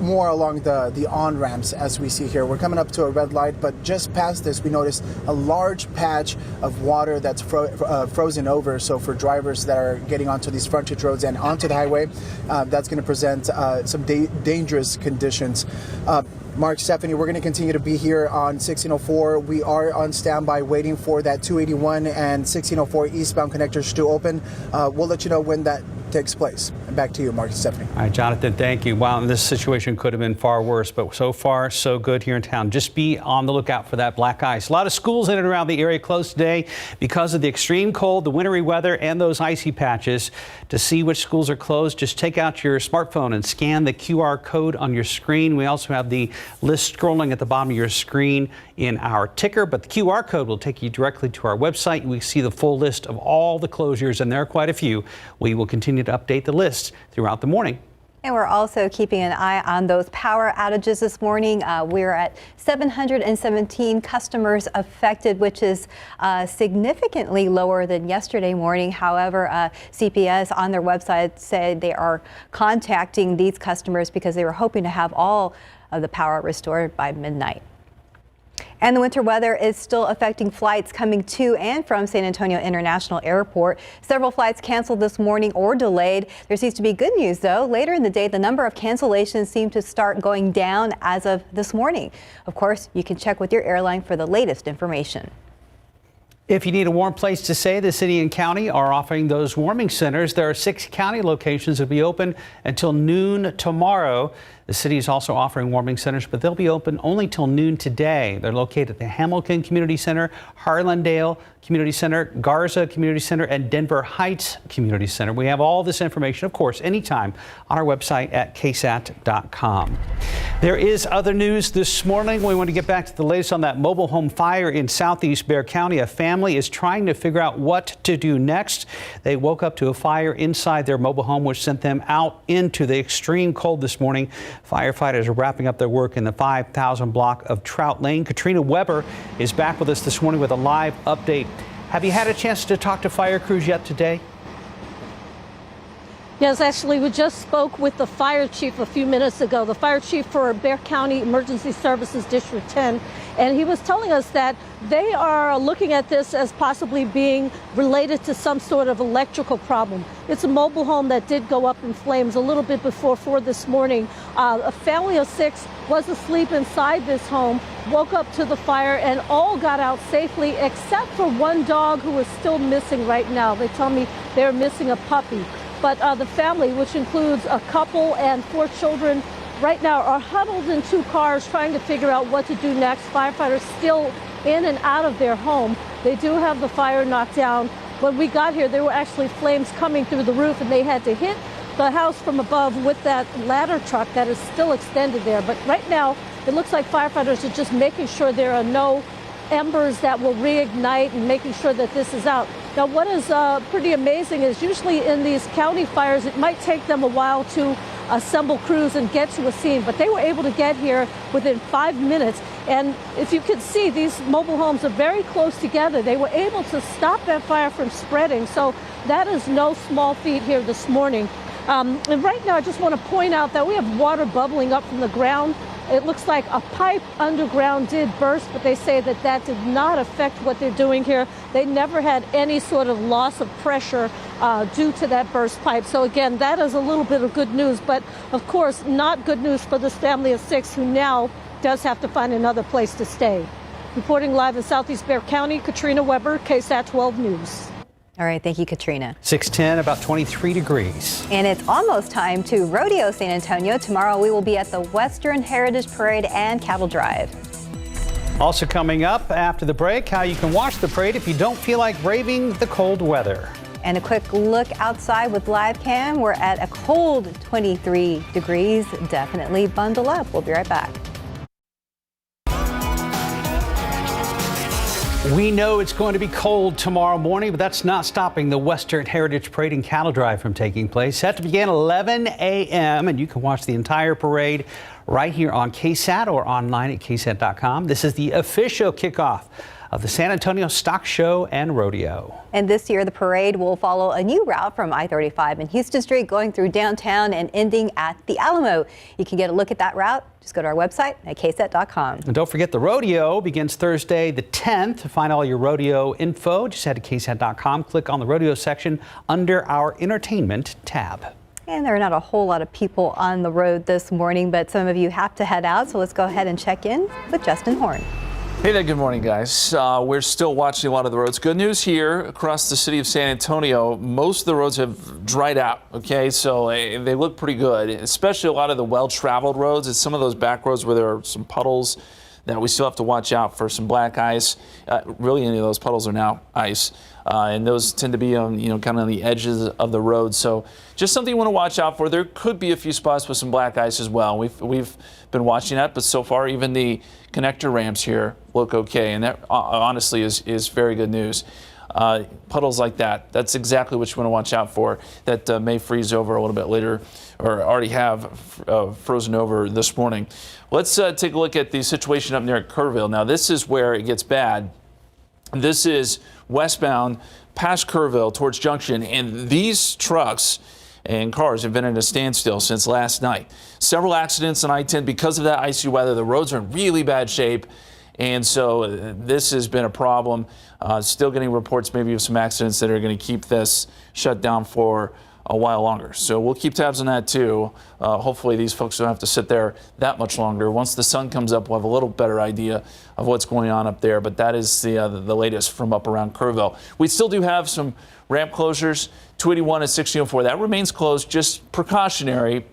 more along the on-ramps as we see here. We're coming up to a red light, but just past this we noticed a large patch of water that's frozen over. So for drivers that are getting onto these frontage roads and onto the highway, that's going to present some dangerous conditions. Mark, Stephanie, we're going to continue to be here on 1604. We are on standby waiting for that 281 and 1604 eastbound connectors to open. We'll let you know when that takes place. And back to you, Mark and Stephanie. All right, Jonathan, thank you. Wow, this situation could have been far worse, but so far, so good here in town. Just be on the lookout for that black ice. A lot of schools in and around the area closed today because of the extreme cold, the wintry weather, and those icy patches. To see which schools are closed, just take out your smartphone and scan the QR code on your screen. We also have the list scrolling at the bottom of your screen in our ticker, but the QR code will take you directly to our website. We see the full list of all the closures, and there are quite a few. We will continue to update the list throughout the morning. And we're also keeping an eye on those power outages this morning. We're at 717 customers affected, which is significantly lower than yesterday morning. However, CPS on their website said they are contacting these customers because they were hoping to have all of the power restored by midnight. And the winter weather is still affecting flights coming to and from San Antonio International Airport. Several flights canceled this morning or delayed. There seems to be good news, though. Later in the day, the number of cancellations seem to start going down as of this morning. Of course, you can check with your airline for the latest information. If you need a warm place to stay, the city and county are offering those warming centers. There are 6 county locations that will be open until noon tomorrow. The city is also offering warming centers, but they'll be open only till noon today. They're located at the Hamilton Community Center, Harlandale Community Center, Garza Community Center, and Denver Heights Community Center. We have all this information, of course, anytime on our website at KSAT.com. There is other news this morning. We want to get back to the latest on that mobile home fire in southeast Bexar County. A family is trying to figure out what to do next. They woke up to a fire inside their mobile home, which sent them out into the extreme cold this morning. Firefighters are wrapping up their work in the 5,000 block of Trout Lane. Katrina Weber is back with us this morning with a live update. Have you had a chance to talk to fire crews yet today? Yes, actually, we just spoke with the fire chief a few minutes ago, the fire chief for Bexar County Emergency Services District 10, and he was telling us that they are looking at this as possibly being related to some sort of electrical problem. It's a mobile home that did go up in flames a little bit before 4 this morning. A family of 6 was asleep inside this home, woke up to the fire, and all got out safely except for one dog who is still missing right now. They tell me they're missing a puppy. But the family, which includes a couple and 4 children, right now are huddled in 2 cars trying to figure out what to do next. Firefighters still in and out of their home. They do have the fire knocked down. When we got here, there were actually flames coming through the roof, and they had to hit the house from above with that ladder truck that is still extended there. But right now, it looks like firefighters are just making sure there are no embers that will reignite and making sure that this is out. Now, what is pretty amazing is usually in these county fires, it might take them a while to assemble crews and get to a scene, but they were able to get here within 5 minutes. And if you can see, these mobile homes are very close together. They were able to stop that fire from spreading. So that is no small feat here this morning. And right now, I just want to point out that we have water bubbling up from the ground. It looks like a pipe underground did burst, but they say that that did not affect what they're doing here. They never had any sort of loss of pressure due to that burst pipe. So again, that is a little bit of good news, but of course, not good news for this family of 6 who now does have to find another place to stay. Reporting live in southeast Bexar County, Katrina Weber, KSAT 12 News. All right, thank you, Katrina. 6:10, about 23 degrees. And it's almost time to Rodeo San Antonio. Tomorrow we will be at the Western Heritage Parade and Cattle Drive. Also coming up after the break, how you can watch the parade if you don't feel like braving the cold weather. And a quick look outside with live cam. We're at a cold 23 degrees. Definitely bundle up. We'll be right back. We know it's going to be cold tomorrow morning, but that's not stopping the Western Heritage Parade and Cattle Drive from taking place. Set to begin 11 a.m., and you can watch the entire parade right here on KSAT or online at KSAT.com. This is the official kickoff of the San Antonio Stock Show and Rodeo. And this year, the parade will follow a new route from I-35 and Houston Street, going through downtown and ending at the Alamo. You can get a look at that route. Just go to our website at KSAT.com. And don't forget, the rodeo begins Thursday the 10th. To find all your rodeo info, just head to KSAT.com. Click on the rodeo section under our entertainment tab. And there are not a whole lot of people on the road this morning, but some of you have to head out. So let's go ahead and check in with Justin Horn. Hey there, good morning, guys. We're still watching a lot of the roads. Good news here across the city of San Antonio. Most of the roads have dried out, okay? So they look pretty good, especially a lot of the well-traveled roads. It's some of those back roads where there are some puddles that we still have to watch out for, some black ice. Really, any of those puddles are now ice. And those tend to be on, kind of on the edges of the road. So just something you want to watch out for. There could be a few spots with some black ice as well. We've been watching that, but so far even the connector ramps here look okay, and that honestly is very good news. Puddles like that, that's exactly what you want to watch out for. That may freeze over a little bit later, or already have frozen over this morning. Let's take a look at the situation up near Kerrville. Now this is where it gets bad. This is westbound past Kerrville towards Junction, and these trucks and cars have been at a standstill since last night. Several accidents on I-10 because of that icy weather. The roads are in really bad shape, and so this has been a problem. Still getting reports maybe of some accidents that are going to keep this shut down for a while longer. So we'll keep tabs on that too. Hopefully these folks don't have to sit there that much longer. Once the sun comes up, we'll have a little better idea of what's going on up there. But that is the latest from up around Kerrville. We still do have some ramp closures, 281 and 1604. That remains closed, just precautionary.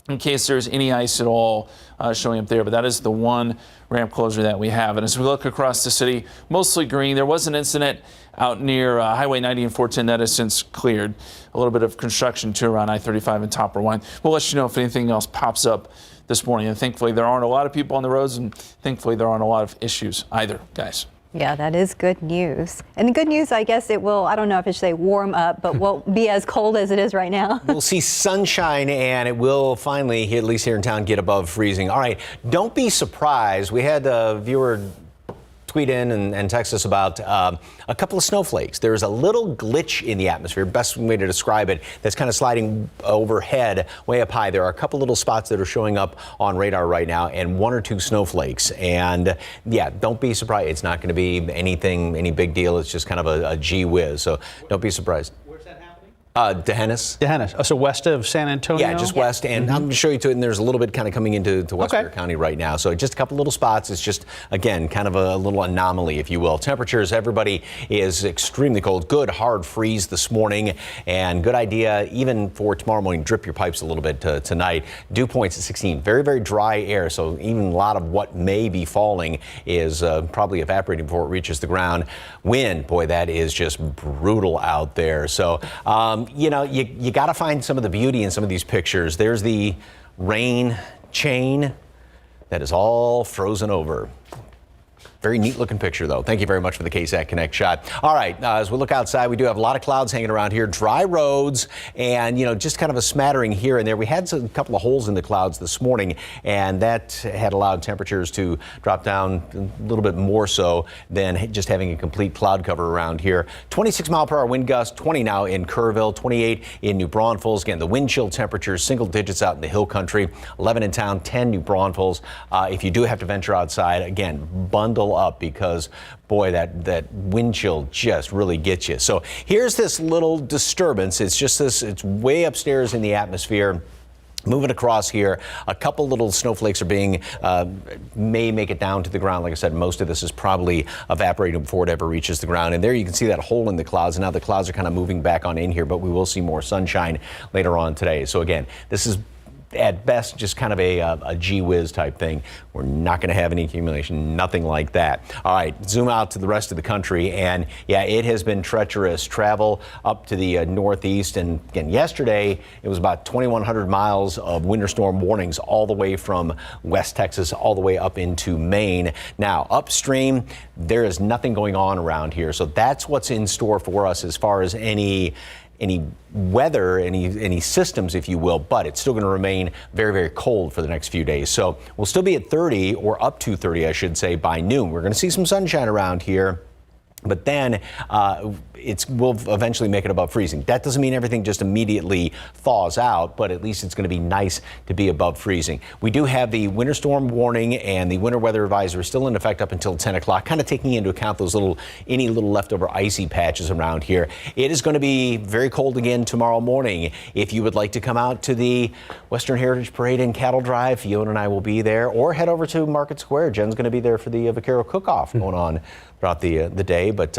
in case there's any ice at all showing up there. But that is the one ramp closure that we have. And as we look across the city, mostly green. There was an incident out near Highway 90 and 410 that has since cleared. A little bit of construction too around I-35 and Topper 1. We'll let you know if anything else pops up this morning. And thankfully there aren't a lot of people on the roads, and thankfully there aren't a lot of issues either, guys. Yeah, that is good news. And the good news, I guess it will, I don't know if it should say warm up, but won't be as cold as it is right now. We'll see sunshine, and it will finally, at least here in town, get above freezing. All right, don't be surprised. We had a viewer tweet in and text us about a couple of snowflakes. There's a little glitch in the atmosphere, best way to describe it, that's kind of sliding overhead way up high. There are a couple little spots that are showing up on radar right now, and 1 or 2 snowflakes. And yeah, don't be surprised. It's not going to be any big deal. It's just kind of a gee whiz. So don't be surprised. D'Hanis. D'Hanis. Oh, so west of San Antonio? Yeah, just west. And I'm going to show you to it. And there's a little bit kind of coming into Westchester County right now. So just a couple little spots. It's just, again, kind of a little anomaly, if you will. Temperatures, everybody is extremely cold. Good hard freeze this morning. And good idea, even for tomorrow morning, drip your pipes a little bit tonight. Dew points at 16. Very, very dry air. So even a lot of what may be falling is probably evaporating before it reaches the ground. Wind, boy, that is just brutal out there. So, you know, you got to find some of the beauty in some of these pictures. There's the rain chain that is all frozen over. Very neat looking picture, though. Thank you very much for the KSAT Connect shot. All right, as we look outside, we do have a lot of clouds hanging around here, dry roads, and, you know, just kind of a smattering here and there. We had a couple of holes in the clouds this morning, and that had allowed temperatures to drop down a little bit more so than just having a complete cloud cover around here. 26-mile-per-hour wind gust, 20 now in Kerrville, 28 in New Braunfels. Again, the wind chill temperatures, single digits out in the hill country, 11 in town, 10 New Braunfels. If you do have to venture outside, again, bundle up, because boy, that wind chill just really gets you. So here's this little disturbance. It's just this, it's way upstairs in the atmosphere. Moving across here, a couple little snowflakes are being, may make it down to the ground. Like I said, most of this is probably evaporating before it ever reaches the ground. And there you can see that hole in the clouds. And now the clouds are kind of moving back on in here, but we will see more sunshine later on today. So again, this is at best just kind of a gee whiz type thing. We're not going to have any accumulation, nothing like that. All right, zoom out to the rest of the country, and yeah, it has been treacherous travel up to the northeast. And again, yesterday it was about 2,100 miles of winter storm warnings all the way from West Texas all the way up into Maine. Now upstream, there is nothing going on around here, so that's what's in store for us as far as any weather, any systems, if you will, but it's still going to remain very, very cold for the next few days. So we'll still be at 30, or up to 30, I should say, by noon. We're going to see some sunshine around here, but then we'll eventually make it above freezing. That doesn't mean everything just immediately thaws out, but at least it's going to be nice to be above freezing. We do have the winter storm warning and the winter weather advisory still in effect up until 10 o'clock, kind of taking into account those any little leftover icy patches around here. It is going to be very cold again tomorrow morning. If you would like to come out to the Western Heritage Parade and Cattle Drive, Fiona and I will be there, or head over to Market Square. Jen's going to be there for the Vaquero Cook-Off going on throughout the day, but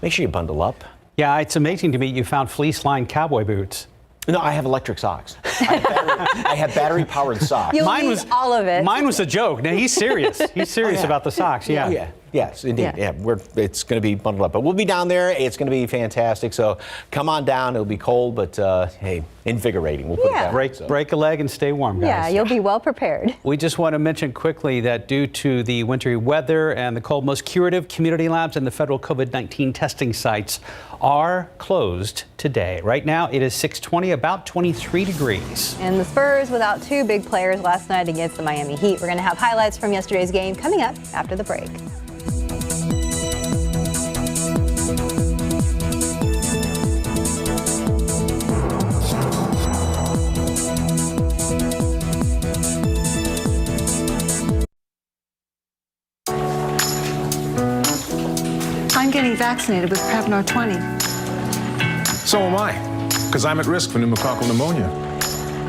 make sure you bundle up. Yeah, it's amazing to me you found fleece-lined cowboy boots. No, I have electric socks. I have battery-powered socks. Mine was all of it. Mine was a joke. Now he's serious. He's serious about the socks. Yeah. Yes, indeed. Yeah, it's going to be bundled up, but we'll be down there. It's going to be fantastic. So come on down. It'll be cold, but hey, invigorating. We'll put it that way. Break a leg and stay warm, guys. Yeah, you'll be well prepared. We just want to mention quickly that due to the wintry weather and the cold, most curative community labs and the federal COVID-19 testing sites are closed today. Right now, it is 6:20, about 23 degrees. And the Spurs without 2 big players last night against the Miami Heat. We're going to have highlights from yesterday's game coming up after the break. I'm getting vaccinated with Prevnar 20. So am I, because I'm at risk for pneumococcal pneumonia.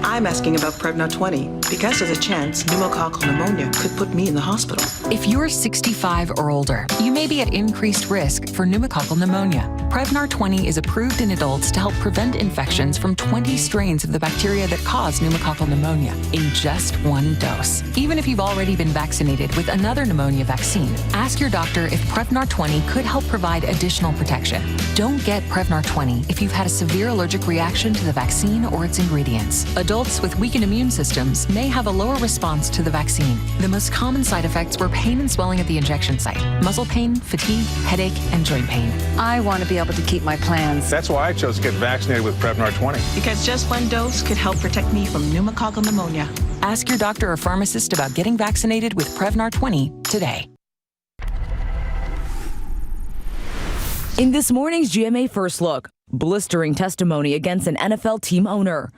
I I'm asking about Prevnar 20 because there's a chance pneumococcal pneumonia could put me in the hospital. If you're 65 or older, you may be at increased risk for pneumococcal pneumonia. Prevnar 20 is approved in adults to help prevent infections from 20 strains of the bacteria that cause pneumococcal pneumonia in just one dose. Even if you've already been vaccinated with another pneumonia vaccine, ask your doctor if Prevnar 20 could help provide additional protection. Don't get Prevnar 20 if you've had a severe allergic reaction to the vaccine or its ingredients. Adults with weakened immune systems may have a lower response to the vaccine. The most common side effects were pain and swelling at the injection site, muscle pain, fatigue, headache, and joint pain. I want to be able to keep my plans. That's why I chose to get vaccinated with Prevnar 20. Because just one dose could help protect me from pneumococcal pneumonia. Ask your doctor or pharmacist about getting vaccinated with Prevnar 20 today. In this morning's GMA First Look, blistering testimony against an NFL team owner.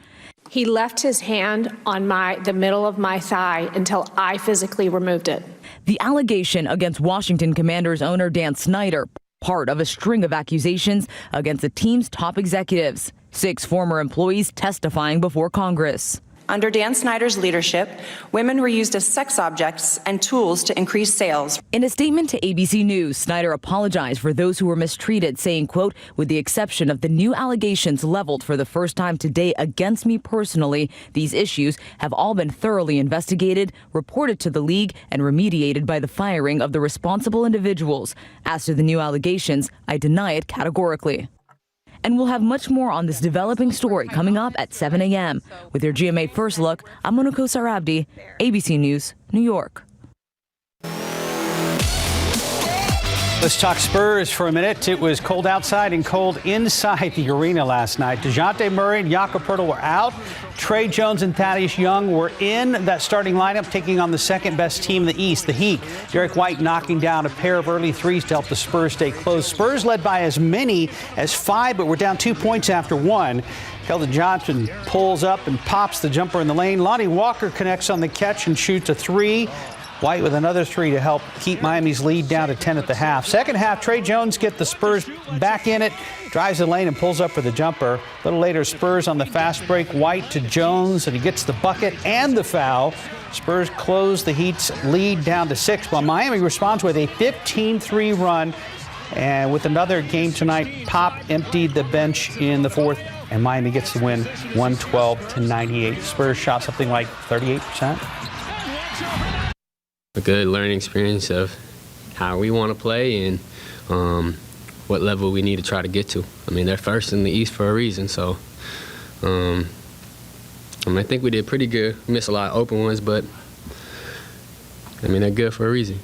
He left his hand on the middle of my thigh until I physically removed it. The allegation against Washington Commanders owner Dan Snyder, part of a string of accusations against the team's top executives. 6 former employees testifying before Congress. Under Dan Snyder's leadership, women were used as sex objects and tools to increase sales. In a statement to ABC News, Snyder apologized for those who were mistreated, saying, quote, with the exception of the new allegations leveled for the first time today against me personally, these issues have all been thoroughly investigated, reported to the league, and remediated by the firing of the responsible individuals. As to the new allegations, I deny it categorically. And we'll have much more on this developing story coming up at 7 a.m. With your GMA First Look, I'm Monaco Sarabdi, ABC News, New York. Let's talk Spurs for a minute. It was cold outside and cold inside the arena last night. DeJounte Murray and Jakob Poeltl were out. Trey Jones and Thaddeus Young were in that starting lineup, taking on the second best team in the East, the Heat. Derek White knocking down a pair of early threes to help the Spurs stay close. Spurs led by as many as 5, but were down 2 points after 1. Keldon Johnson pulls up and pops the jumper in the lane. Lonnie Walker connects on the catch and shoots a 3. White with another 3 to help keep Miami's lead down to 10 at the half. Second half, Trey Jones get the Spurs back in it, drives the lane and pulls up for the jumper. A little later, Spurs on the fast break. White to Jones, and he gets the bucket and the foul. Spurs close the Heat's lead down to 6, while Miami responds with a 15-3 run. And with another game tonight, Pop emptied the bench in the fourth, and Miami gets the win 112-98. Spurs shot something like 38%. A good learning experience of how we want to play and what level we need to try to get to. I mean, they're first in the East for a reason, so I think we did pretty good. We missed a lot of open ones, but I mean, they're good for a reason.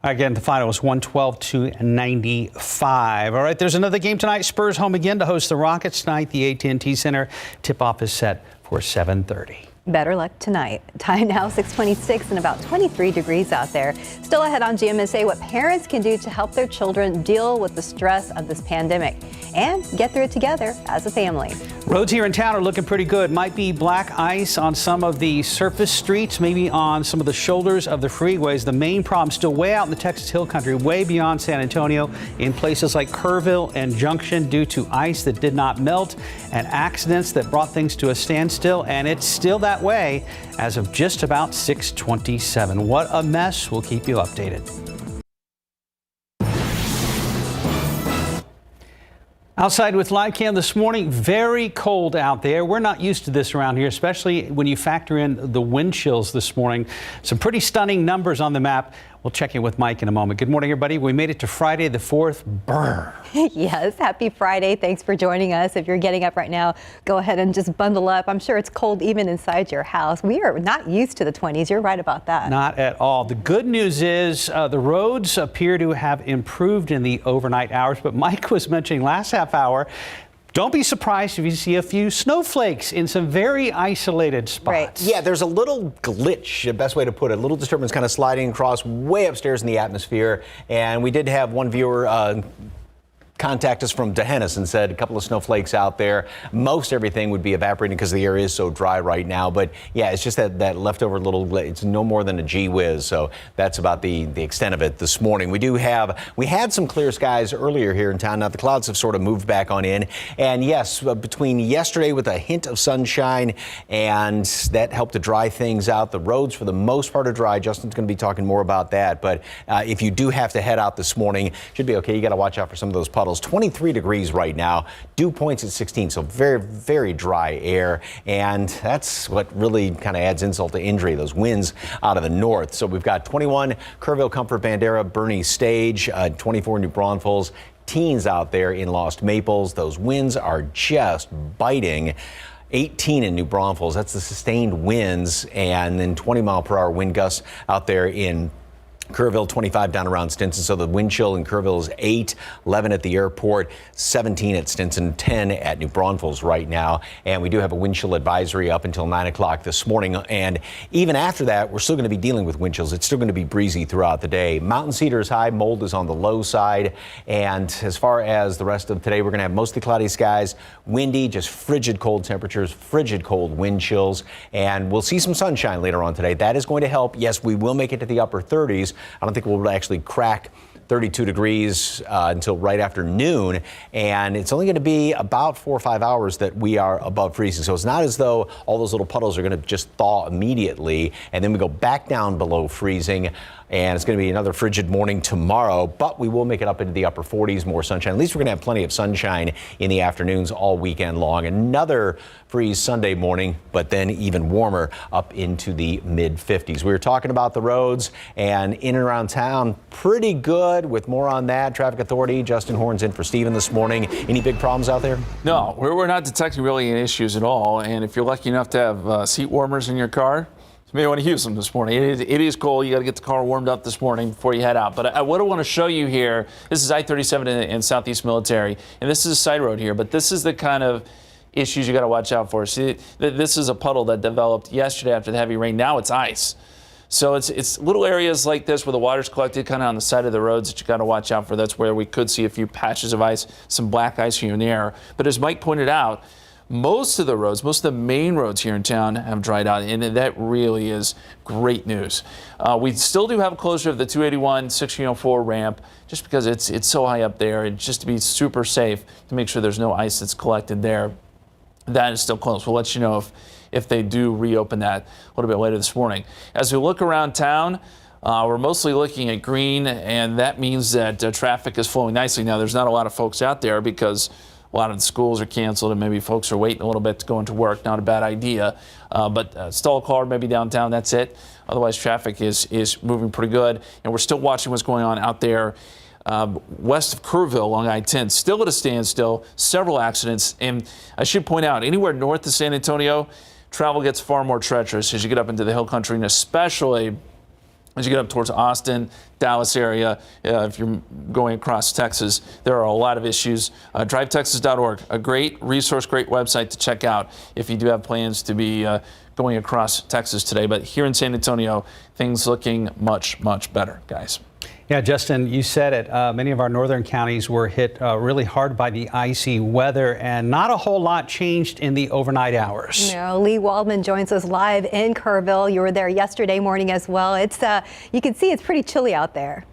Again, the final was 112-95. All right, there's another game tonight. Spurs home again to host the Rockets tonight. The AT&T Center tip-off is set for 7:30. Better luck tonight. Time now 6:26 and about 23 degrees out there. Still ahead on GMSA, what parents can do to help their children deal with the stress of this pandemic and get through it together as a family. Roads here in town are looking pretty good. Might be black ice on some of the surface streets, maybe on some of the shoulders of the freeways. The main problem still way out in the Texas Hill Country, way beyond San Antonio, in places like Kerrville and Junction due to ice that did not melt and accidents that brought things to a standstill. And it's still that way as of just about 6:27. What a mess. We'll keep you updated. Outside with live cam this morning, very cold out there. We're not used to this around here, especially when you factor in the wind chills this morning. Some pretty stunning numbers on the map. We'll check in with Mike in a moment. Good morning, everybody. We made it to Friday the 4th. Brr. Yes, happy Friday. Thanks for joining us. If you're getting up right now, go ahead and just bundle up. I'm sure it's cold even inside your house. We are not used to the 20s. You're right about that. Not at all. The good news is the roads appear to have improved in the overnight hours, but Mike was mentioning last half hour, don't be surprised if you see a few snowflakes in some very isolated spots. Right. Yeah, there's a little glitch, the best way to put it, a little disturbance kind of sliding across way upstairs in the atmosphere. And we did have one viewer contact us from Dehennis and said a couple of snowflakes out there. Most everything would be evaporating because the air is so dry right now. But yeah, it's just that leftover little, it's no more than a gee whiz. So that's about the extent of it this morning. We had some clear skies earlier here in town. Now the clouds have sort of moved back on in. And yes, between yesterday with a hint of sunshine, and that helped to dry things out. The roads for the most part are dry. Justin's going to be talking more about that. But if you do have to head out this morning, should be okay. You got to watch out for some of those puddles. 23 degrees right now. Dew points at 16. So very, very dry air. And that's what really kind of adds insult to injury, those winds out of the north. So we've got 21 Kerrville, Comfort, Bandera, Bernie Stage, 24 New Braunfels. Teens out there in Lost Maples. Those winds are just biting. 18 in New Braunfels. That's the sustained winds, and then 20-mile-per-hour wind gusts out there in Kerrville, 25 down around Stinson. So the wind chill in Kerrville is 8, 11 at the airport, 17 at Stinson, 10 at New Braunfels right now. And we do have a wind chill advisory up until 9 o'clock this morning. And even after that, we're still going to be dealing with wind chills. It's still going to be breezy throughout the day. Mountain cedar is high, mold is on the low side. And as far as the rest of today, we're going to have mostly cloudy skies, windy, just frigid cold temperatures, frigid cold wind chills. And we'll see some sunshine later on today. That is going to help. Yes, we will make it to the upper 30s. I don't think we'll actually crack 32 degrees until right after noon, and it's only going to be about 4 or 5 hours that we are above freezing. So it's not as though all those little puddles are going to just thaw immediately, and then we go back down below freezing. And it's going to be another frigid morning tomorrow, but we will make it up into the upper 40s, more sunshine. At least we're going to have plenty of sunshine in the afternoons all weekend long. Another freeze Sunday morning, but then even warmer up into the mid 50s. We were talking about the roads and in and around town, pretty good. With more on that, Traffic Authority, Justin Horn's in for Steven this morning. Any big problems out there? No, we're not detecting really any issues at all. And if you're lucky enough to have seat warmers in your car, you may want to use them this morning. It is cold. You got to get the car warmed up this morning before you head out. But what I want to show you here, this is I-37 in Southeast Military, and this is a side road here, but this is the kind of issues you got to watch out for. See, this is a puddle that developed yesterday after the heavy rain. Now it's ice. So it's little areas like this where the water's collected kind of on the side of the roads that you got to watch out for. That's where we could see a few patches of ice, some black ice here and there. But as Mike pointed out, most of the roads, most of the main roads here in town have dried out, and that really is great news. We still do have a closure of the 281 1604 ramp just because it's so high up there, and just to be super safe to make sure there's no ice that's collected there. That is still closed. We'll let you know if they do reopen that a little bit later this morning. As we look around town, we're mostly looking at green, and that means that traffic is flowing nicely. Now, there's not a lot of folks out there because a lot of the schools are canceled and maybe folks are waiting a little bit to go into work. Not a bad idea. But stall a car maybe downtown, that's it. Otherwise, traffic is moving pretty good. And we're still watching what's going on out there west of Kerrville along I-10. Still at a standstill, several accidents. And I should point out, anywhere north of San Antonio, travel gets far more treacherous as you get up into the hill country, and especially as you get up towards Austin, Dallas area, if you're going across Texas, there are a lot of issues. DriveTexas.org, a great resource, great website to check out if you do have plans to be going across Texas today. But here in San Antonio, things looking much, much better, guys. Yeah, Justin, you said it. Many of our northern counties were hit really hard by the icy weather, and not a whole lot changed in the overnight hours. No, Lee Waldman joins us live in Kerrville. You were there yesterday morning as well. It's you can see it's pretty chilly out there.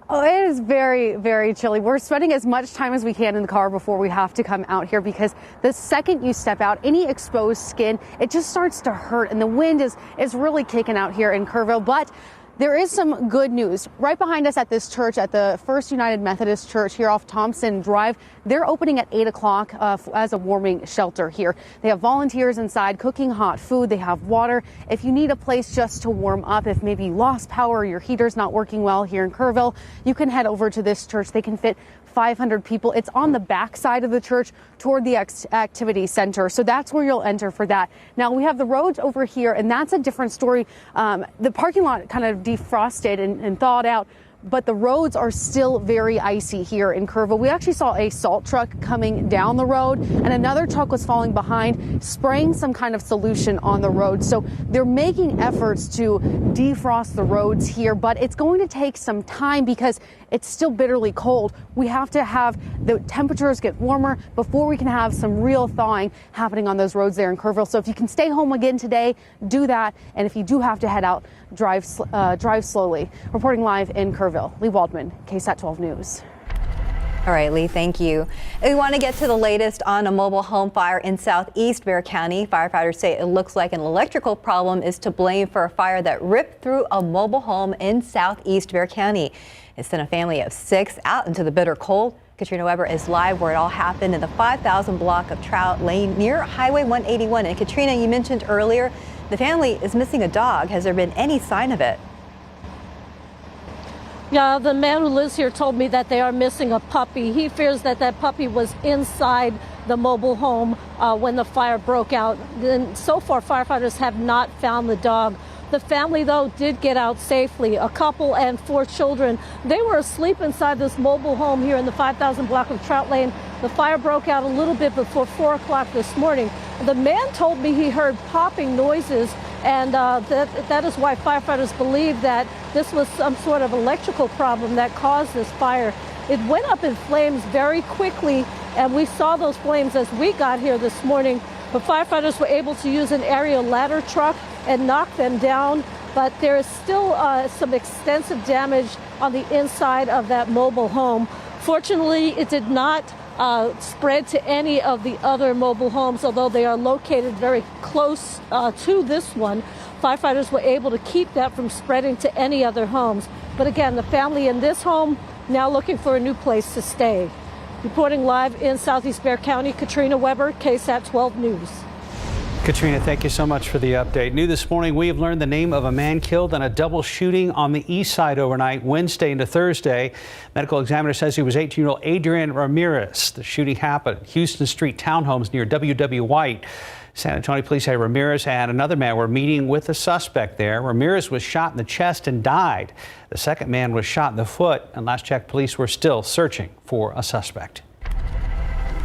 Oh, it is very, very chilly. We're spending as much time as we can in the car before we have to come out here, because the second you step out, any exposed skin, it just starts to hurt, and the wind is really kicking out here in Kerrville. But there is some good news. Right behind us at this church, at the First United Methodist Church here off Thompson Drive, they're opening at 8 o'clock as a warming shelter here. They have volunteers inside cooking hot food. They have water. If you need a place just to warm up, if maybe you lost power or your heater's not working well here in Kerrville, you can head over to this church. They can fit 500 people. It's on the back side of the church toward the activity center. So that's where you'll enter for that. Now we have the roads over here, and that's a different story. The parking lot kind of defrosted and thawed out, but the roads are still very icy here in Kerrville. We actually saw a salt truck coming down the road, and another truck was falling behind, spraying some kind of solution on the road. So they're making efforts to defrost the roads here, but it's going to take some time because it's still bitterly cold. We have to have the temperatures get warmer before we can have some real thawing happening on those roads there in Kerrville. So if you can stay home again today, do that. And if you do have to head out, drive slowly. Reporting live in Kerrville, Lee Waldman, KSAT 12 News. All right, Lee, thank you. We want to get to the latest on a mobile home fire in southeast Bexar County. Firefighters say it looks like an electrical problem is to blame for a fire that ripped through a mobile home in southeast Bexar County. It sent a family of 6 out into the bitter cold. Katrina Weber is live where it all happened in the 5,000 block of Trout Lane near Highway 181. And Katrina, you mentioned earlier, the family is missing a dog. Has there been any sign of it? Yeah, the man who lives here told me that they are missing a puppy. He fears that that puppy was inside the mobile home when the fire broke out. And so far, firefighters have not found the dog. The family, though, did get out safely. A couple and 4 children. They were asleep inside this mobile home here in the 5,000 block of Trout Lane. The fire broke out a little bit before 4 o'clock this morning. The man told me he heard popping noises, and that is why firefighters believe that this was some sort of electrical problem that caused this fire. It went up in flames very quickly, and we saw those flames as we got here this morning. But firefighters were able to use an aerial ladder truck and knock them down. But there is still some extensive damage on the inside of that mobile home. Fortunately, it did not spread to any of the other mobile homes, although they are located very close to this one. Firefighters were able to keep that from spreading to any other homes. But again, the family in this home now looking for a new place to stay. Reporting live in southeast Bexar County, Katrina Weber, KSAT 12 News. Katrina, thank you so much for the update. New this morning, we have learned the name of a man killed in a double shooting on the east side overnight, Wednesday into Thursday. Medical examiner says he was 18-year-old Adrian Ramirez. The shooting happened at Houston Street Townhomes near W.W. White. San Antonio police say Ramirez and another man were meeting with a suspect there. Ramirez was shot in the chest and died. The second man was shot in the foot, and last check, police were still searching for a suspect.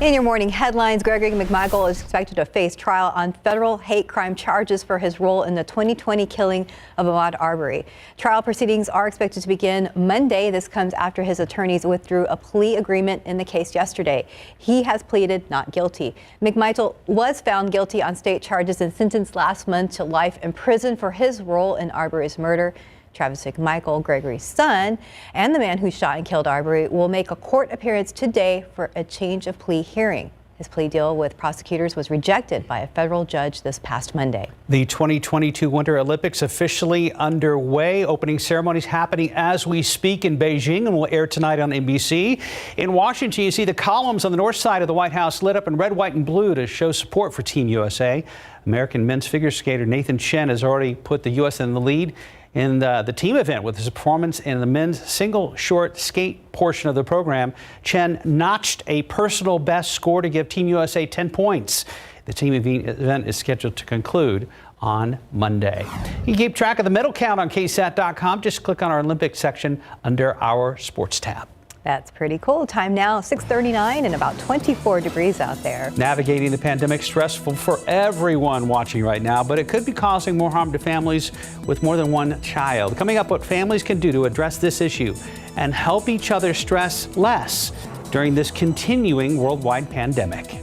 In your morning headlines, Gregory McMichael is expected to face trial on federal hate crime charges for his role in the 2020 killing of Ahmaud Arbery. Trial proceedings are expected to begin Monday. This comes after his attorneys withdrew a plea agreement in the case yesterday. He has pleaded not guilty. McMichael was found guilty on state charges and sentenced last month to life in prison for his role in Arbery's murder. Travis McMichael, Gregory's son, and the man who shot and killed Arbery will make a court appearance today for a change of plea hearing. His plea deal with prosecutors was rejected by a federal judge this past Monday. The 2022 Winter Olympics officially underway. Opening ceremonies happening as we speak in Beijing and will air tonight on NBC. In Washington, you see the columns on the north side of the White House lit up in red, white, and blue to show support for Team USA. American men's figure skater Nathan Chen has already put the U.S. in the lead in the team event with his performance in the men's single short skate portion of the program. Chen notched a personal best score to give Team USA 10 points. The team event is scheduled to conclude on Monday. You can keep track of the medal count on KSAT.com. Just click on our Olympics section under our sports tab. That's pretty cool. Time now, 6:39 and about 24 degrees out there. Navigating the pandemic, stressful for everyone watching right now, but it could be causing more harm to families with more than one child. Coming up, what families can do to address this issue and help each other stress less during this continuing worldwide pandemic.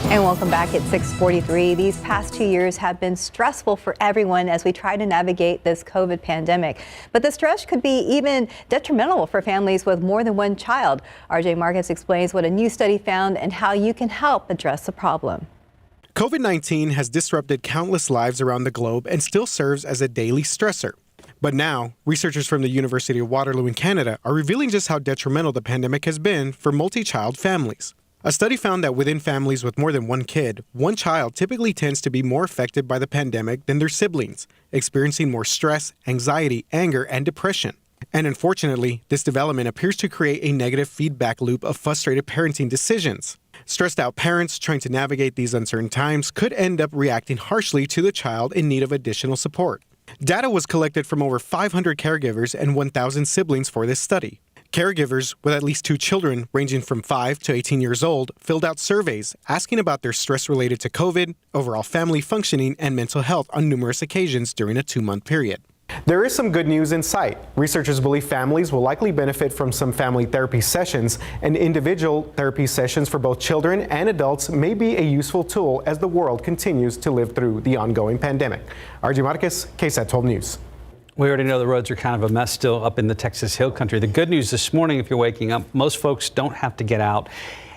And welcome back at 6:43. These past 2 years have been stressful for everyone as we try to navigate this COVID pandemic. But the stress could be even detrimental for families with more than one child. RJ Marcus explains what a new study found and how you can help address the problem. COVID-19 has disrupted countless lives around the globe and still serves as a daily stressor. But now, researchers from the University of Waterloo in Canada are revealing just how detrimental the pandemic has been for multi-child families. A study found that within families with more than one kid, one child typically tends to be more affected by the pandemic than their siblings, experiencing more stress, anxiety, anger, and depression. And unfortunately, this development appears to create a negative feedback loop of frustrated parenting decisions. Stressed out parents trying to navigate these uncertain times could end up reacting harshly to the child in need of additional support. Data was collected from over 500 caregivers and 1,000 siblings for this study. Caregivers with at least 2 children ranging from 5 to 18 years old filled out surveys asking about their stress related to COVID, overall family functioning, and mental health on numerous occasions during a 2-month period. There is some good news in sight. Researchers believe families will likely benefit from some family therapy sessions, and individual therapy sessions for both children and adults may be a useful tool as the world continues to live through the ongoing pandemic. RJ Marquez, KSAT 12 News. We already know the roads are kind of a mess still up in the Texas Hill Country. The good news this morning, if you're waking up, most folks don't have to get out.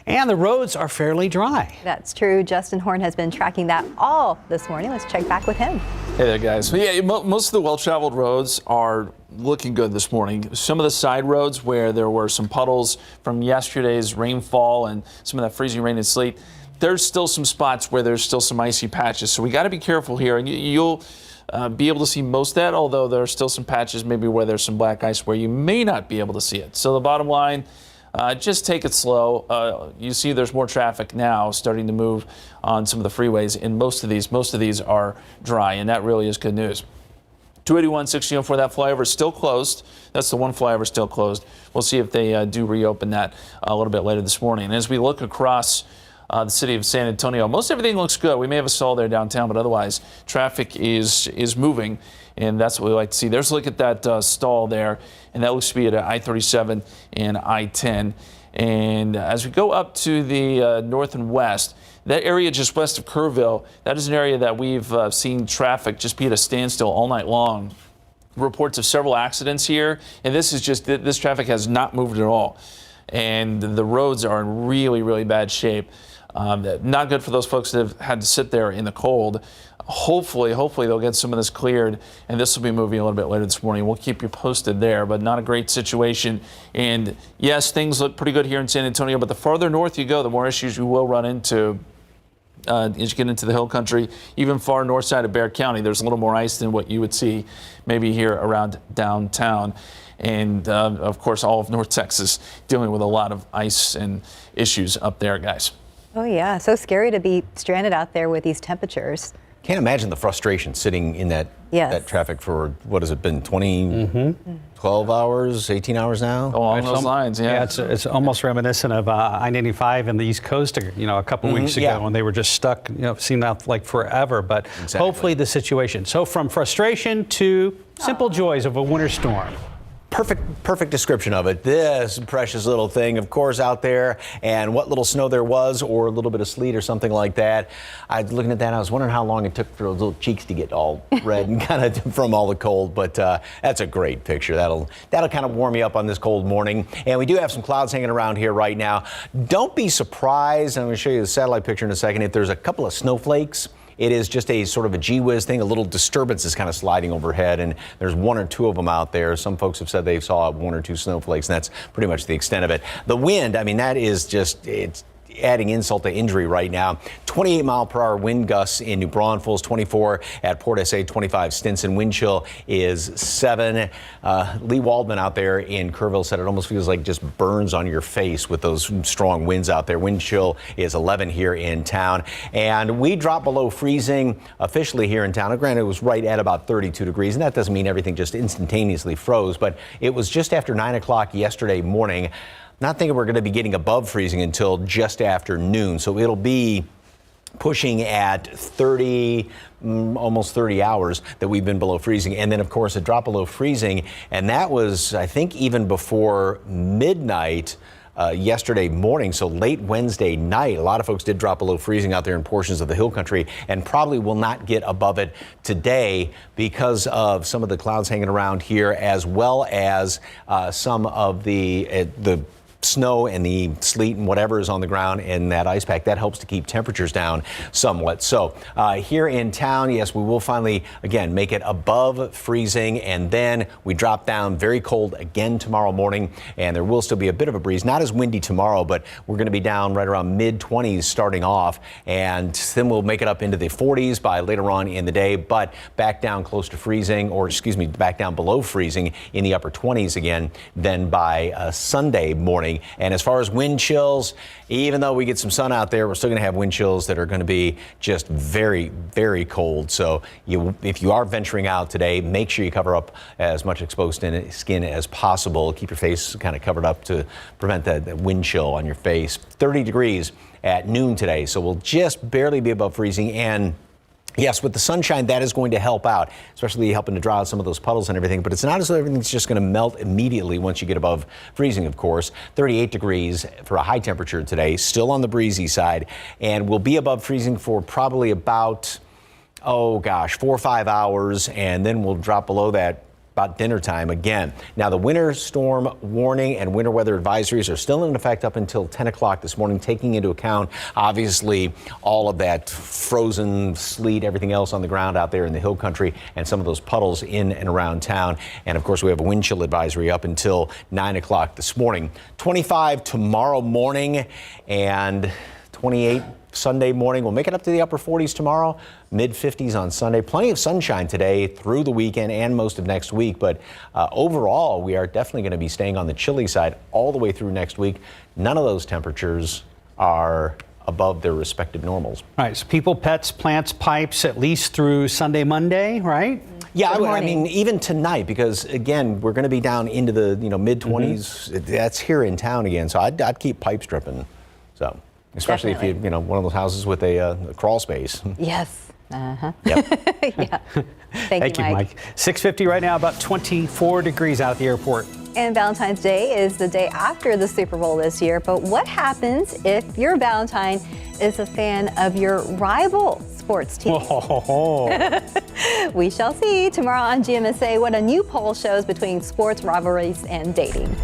And the roads are fairly dry. That's true. Justin Horn has been tracking that all this morning. Let's check back with him. Hey there, guys. Yeah, most of the well-traveled roads are looking good this morning. Some of the side roads where there were some puddles from yesterday's rainfall and some of that freezing rain and sleet, there's still some spots where there's still some icy patches. So we got to be careful here. And you'll be able to see most of that, although there are still some patches maybe where there's some black ice where you may not be able to see it. So the bottom line, just take it slow. You see there's more traffic now starting to move on some of the freeways, and most of these are dry, and that really is good news. 281 1604, that flyover is still closed. That's the one flyover still closed. We'll see if they do reopen that a little bit later this morning. And as we look across the city of San Antonio, most everything looks good. We may have a stall there downtown, but otherwise traffic is moving, and that's what we like to see. There's a look at that stall there, and that looks to be at I-37 and I-10. And as we go up to the north and west, that area just west of Kerrville, that is an area that we've seen traffic just be at a standstill all night long. Reports of several accidents here, and this traffic has not moved at all. And the roads are in really, really bad shape. Not good for those folks that have had to sit there in the cold. Hopefully they'll get some of this cleared, and this will be moving a little bit later this morning. We'll keep you posted there, but not a great situation. And yes, things look pretty good here in San Antonio, but the farther north you go, the more issues you will run into as you get into the hill country. Even far north side of Bexar County, there's a little more ice than what you would see maybe here around downtown. And of course, all of North Texas dealing with a lot of ice and issues up there, guys. Oh yeah, so scary to be stranded out there with these temperatures. Can't imagine the frustration sitting in that traffic for, what has it been, 12 hours, 18 hours now? Along those lines, yeah. It's almost reminiscent of I-95 and the East Coast, a couple weeks ago when they were just stuck, seemed like forever, but hopefully the situation. So from frustration to simple joys of a winter storm. Perfect description of it. This precious little thing, of course, out there, and what little snow there was, or a little bit of sleet or something like that. I was looking at that, I was wondering how long it took for those little cheeks to get all red and kind of from all the cold, but that's a great picture. That'll kind of warm you up on this cold morning. And we do have some clouds hanging around here right now. Don't be surprised, and I'm going to show you the satellite picture in a second, if there's a couple of snowflakes. It is just a sort of a gee whiz thing. A little disturbance is kind of sliding overhead, and there's 1 or 2 of them out there. Some folks have said they saw 1 or 2 snowflakes, and that's pretty much the extent of it. The wind, I mean, that is just, it's adding insult to injury right now. 28-mile-per-hour wind gusts in New Braunfels, 24 at Port SA, 25 Stinson. Wind chill is 7. Lee Waldman out there in Kerrville said it almost feels like just burns on your face with those strong winds out there. Wind chill is 11 here in town. And we dropped below freezing officially here in town. Granted, it was right at about 32 degrees, and that doesn't mean everything just instantaneously froze, but it was just after 9 o'clock yesterday morning. Not thinking we're going to be getting above freezing until just after noon. So it'll be pushing at 30, almost 30 hours that we've been below freezing. And then, of course, a drop below freezing. And that was, I think, even before midnight yesterday morning. So late Wednesday night, a lot of folks did drop below freezing out there in portions of the hill country, and probably will not get above it today because of some of the clouds hanging around here, as well as some of the snow and the sleet and whatever is on the ground in that ice pack. That helps to keep temperatures down somewhat. So here in town, yes, we will finally, again, make it above freezing, and then we drop down very cold again tomorrow morning, and there will still be a bit of a breeze. Not as windy tomorrow, but we're going to be down right around mid-20s starting off, and then we'll make it up into the 40s by later on in the day, but back down close to freezing, or excuse me, back down below freezing in the upper 20s again, then by Sunday morning. morning. And as far as wind chills, even though we get some sun out there, we're still going to have wind chills that are going to be just very, very cold. So if you are venturing out today, make sure you cover up as much exposed skin as possible. Keep your face kind of covered up to prevent that wind chill on your face. 30 degrees at noon today, so we'll just barely be above freezing. And yes, with the sunshine, that is going to help out, especially helping to draw out some of those puddles and everything. But it's not as though everything's just going to melt immediately once you get above freezing, of course. 38 degrees for a high temperature today, still on the breezy side. And we'll be above freezing for probably about, 4 or 5 hours. And then we'll drop below that about dinner time again. Now, the winter storm warning and winter weather advisories are still in effect up until 10 o'clock this morning, taking into account, obviously, all of that frozen sleet, everything else on the ground out there in the hill country, and some of those puddles in and around town. And of course, we have a wind chill advisory up until 9 o'clock this morning. 25 tomorrow morning and 28 Sunday morning. We'll make it up to the upper 40s tomorrow, mid 50s on Sunday. Plenty of sunshine today through the weekend and most of next week. But overall, we are definitely going to be staying on the chilly side all the way through next week. None of those temperatures are above their respective normals. All right, so people, pets, plants, pipes, at least through Sunday, Monday, right? Yeah, I mean, even tonight, because again, we're going to be down into the mid 20s. Mm-hmm. That's here in town again, so I'd keep pipes dripping. So. Especially if you one of those houses with a crawl space. Yes. Uh-huh. Yep. Yeah. Thank you, Mike. 6:50 right now, about 24 degrees out at the airport. And Valentine's Day is the day after the Super Bowl this year. But what happens if your Valentine is a fan of your rival sports team? We shall see tomorrow on GMSA what a new poll shows between sports rivalries and dating.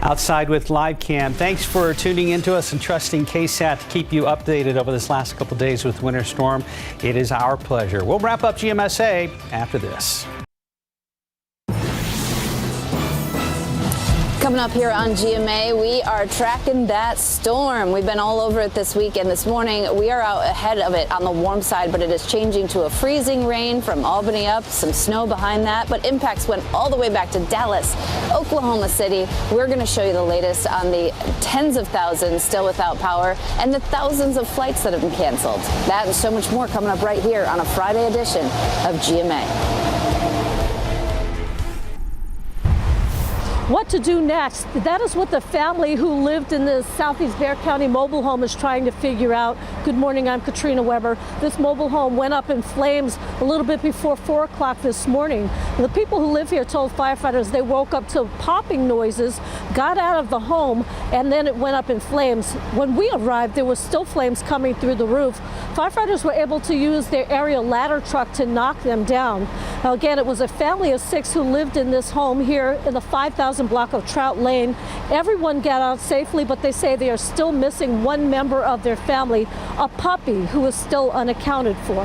Outside with Live Cam. Thanks for tuning in to us and trusting KSAT to keep you updated over this last couple days with Winter Storm. It is our pleasure. We'll wrap up GMSA after this. Coming up here on GMA, we are tracking that storm. We've been all over it this week, and this morning we are out ahead of it on the warm side, but it is changing to a freezing rain from Albany up, some snow behind that, but impacts went all the way back to Dallas, Oklahoma City. We're going to show you the latest on the tens of thousands still without power and the thousands of flights that have been canceled. That and so much more coming up right here on a Friday edition of GMA. What to do next? That is what the family who lived in the Southeast Bexar County mobile home is trying to figure out. Good morning, I'm Katrina Weber. This mobile home went up in flames a little bit before 4 o'clock this morning. The people who live here told firefighters they woke up to popping noises, got out of the home, and then it went up in flames. When we arrived, there was still flames coming through the roof. Firefighters were able to use their aerial ladder truck to knock them down. Now, again, it was a family of 6 who lived in this home here in the 5,000 block of Trout Lane. Everyone got out safely, but they say they are still missing one member of their family, a puppy who is still unaccounted for.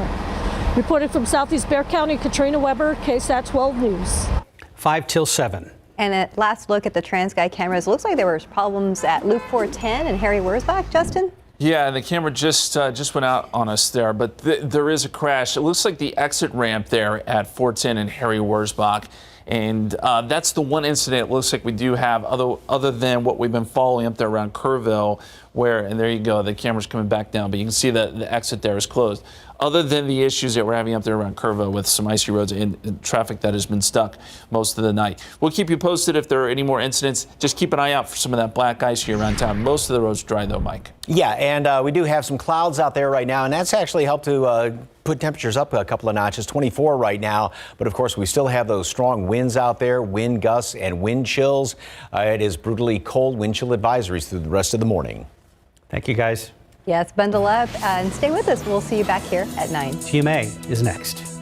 Reporting from Southeast Bexar County, Katrina Weber, KSAT 12 News. 5 till 7. And at last look at the TransGuide cameras, it looks like there were problems at Loop 410 and Harry Wurzbach, Justin? Yeah, the camera just went out on us there, but there is a crash. It looks like the exit ramp there at 410 and Harry Wurzbach. And that's the one incident it looks like we do have, other than what we've been following up there around Kerrville, where, and there you go, the camera's coming back down, but you can see that the exit there is closed. Other than the issues that we're having up there around Kerrville with some icy roads and traffic that has been stuck most of the night. We'll keep you posted if there are any more incidents. Just keep an eye out for some of that black ice here around town. Most of the roads dry though, Mike. Yeah, and we do have some clouds out there right now, and that's actually helped to put temperatures up a couple of notches, 24 right now. But of course, we still have those strong winds out there, wind gusts and wind chills. It is brutally cold. Wind chill advisories through the rest of the morning. Thank you, guys. Yes, bundle up and stay with us. We'll see you back here at 9. GMA is next.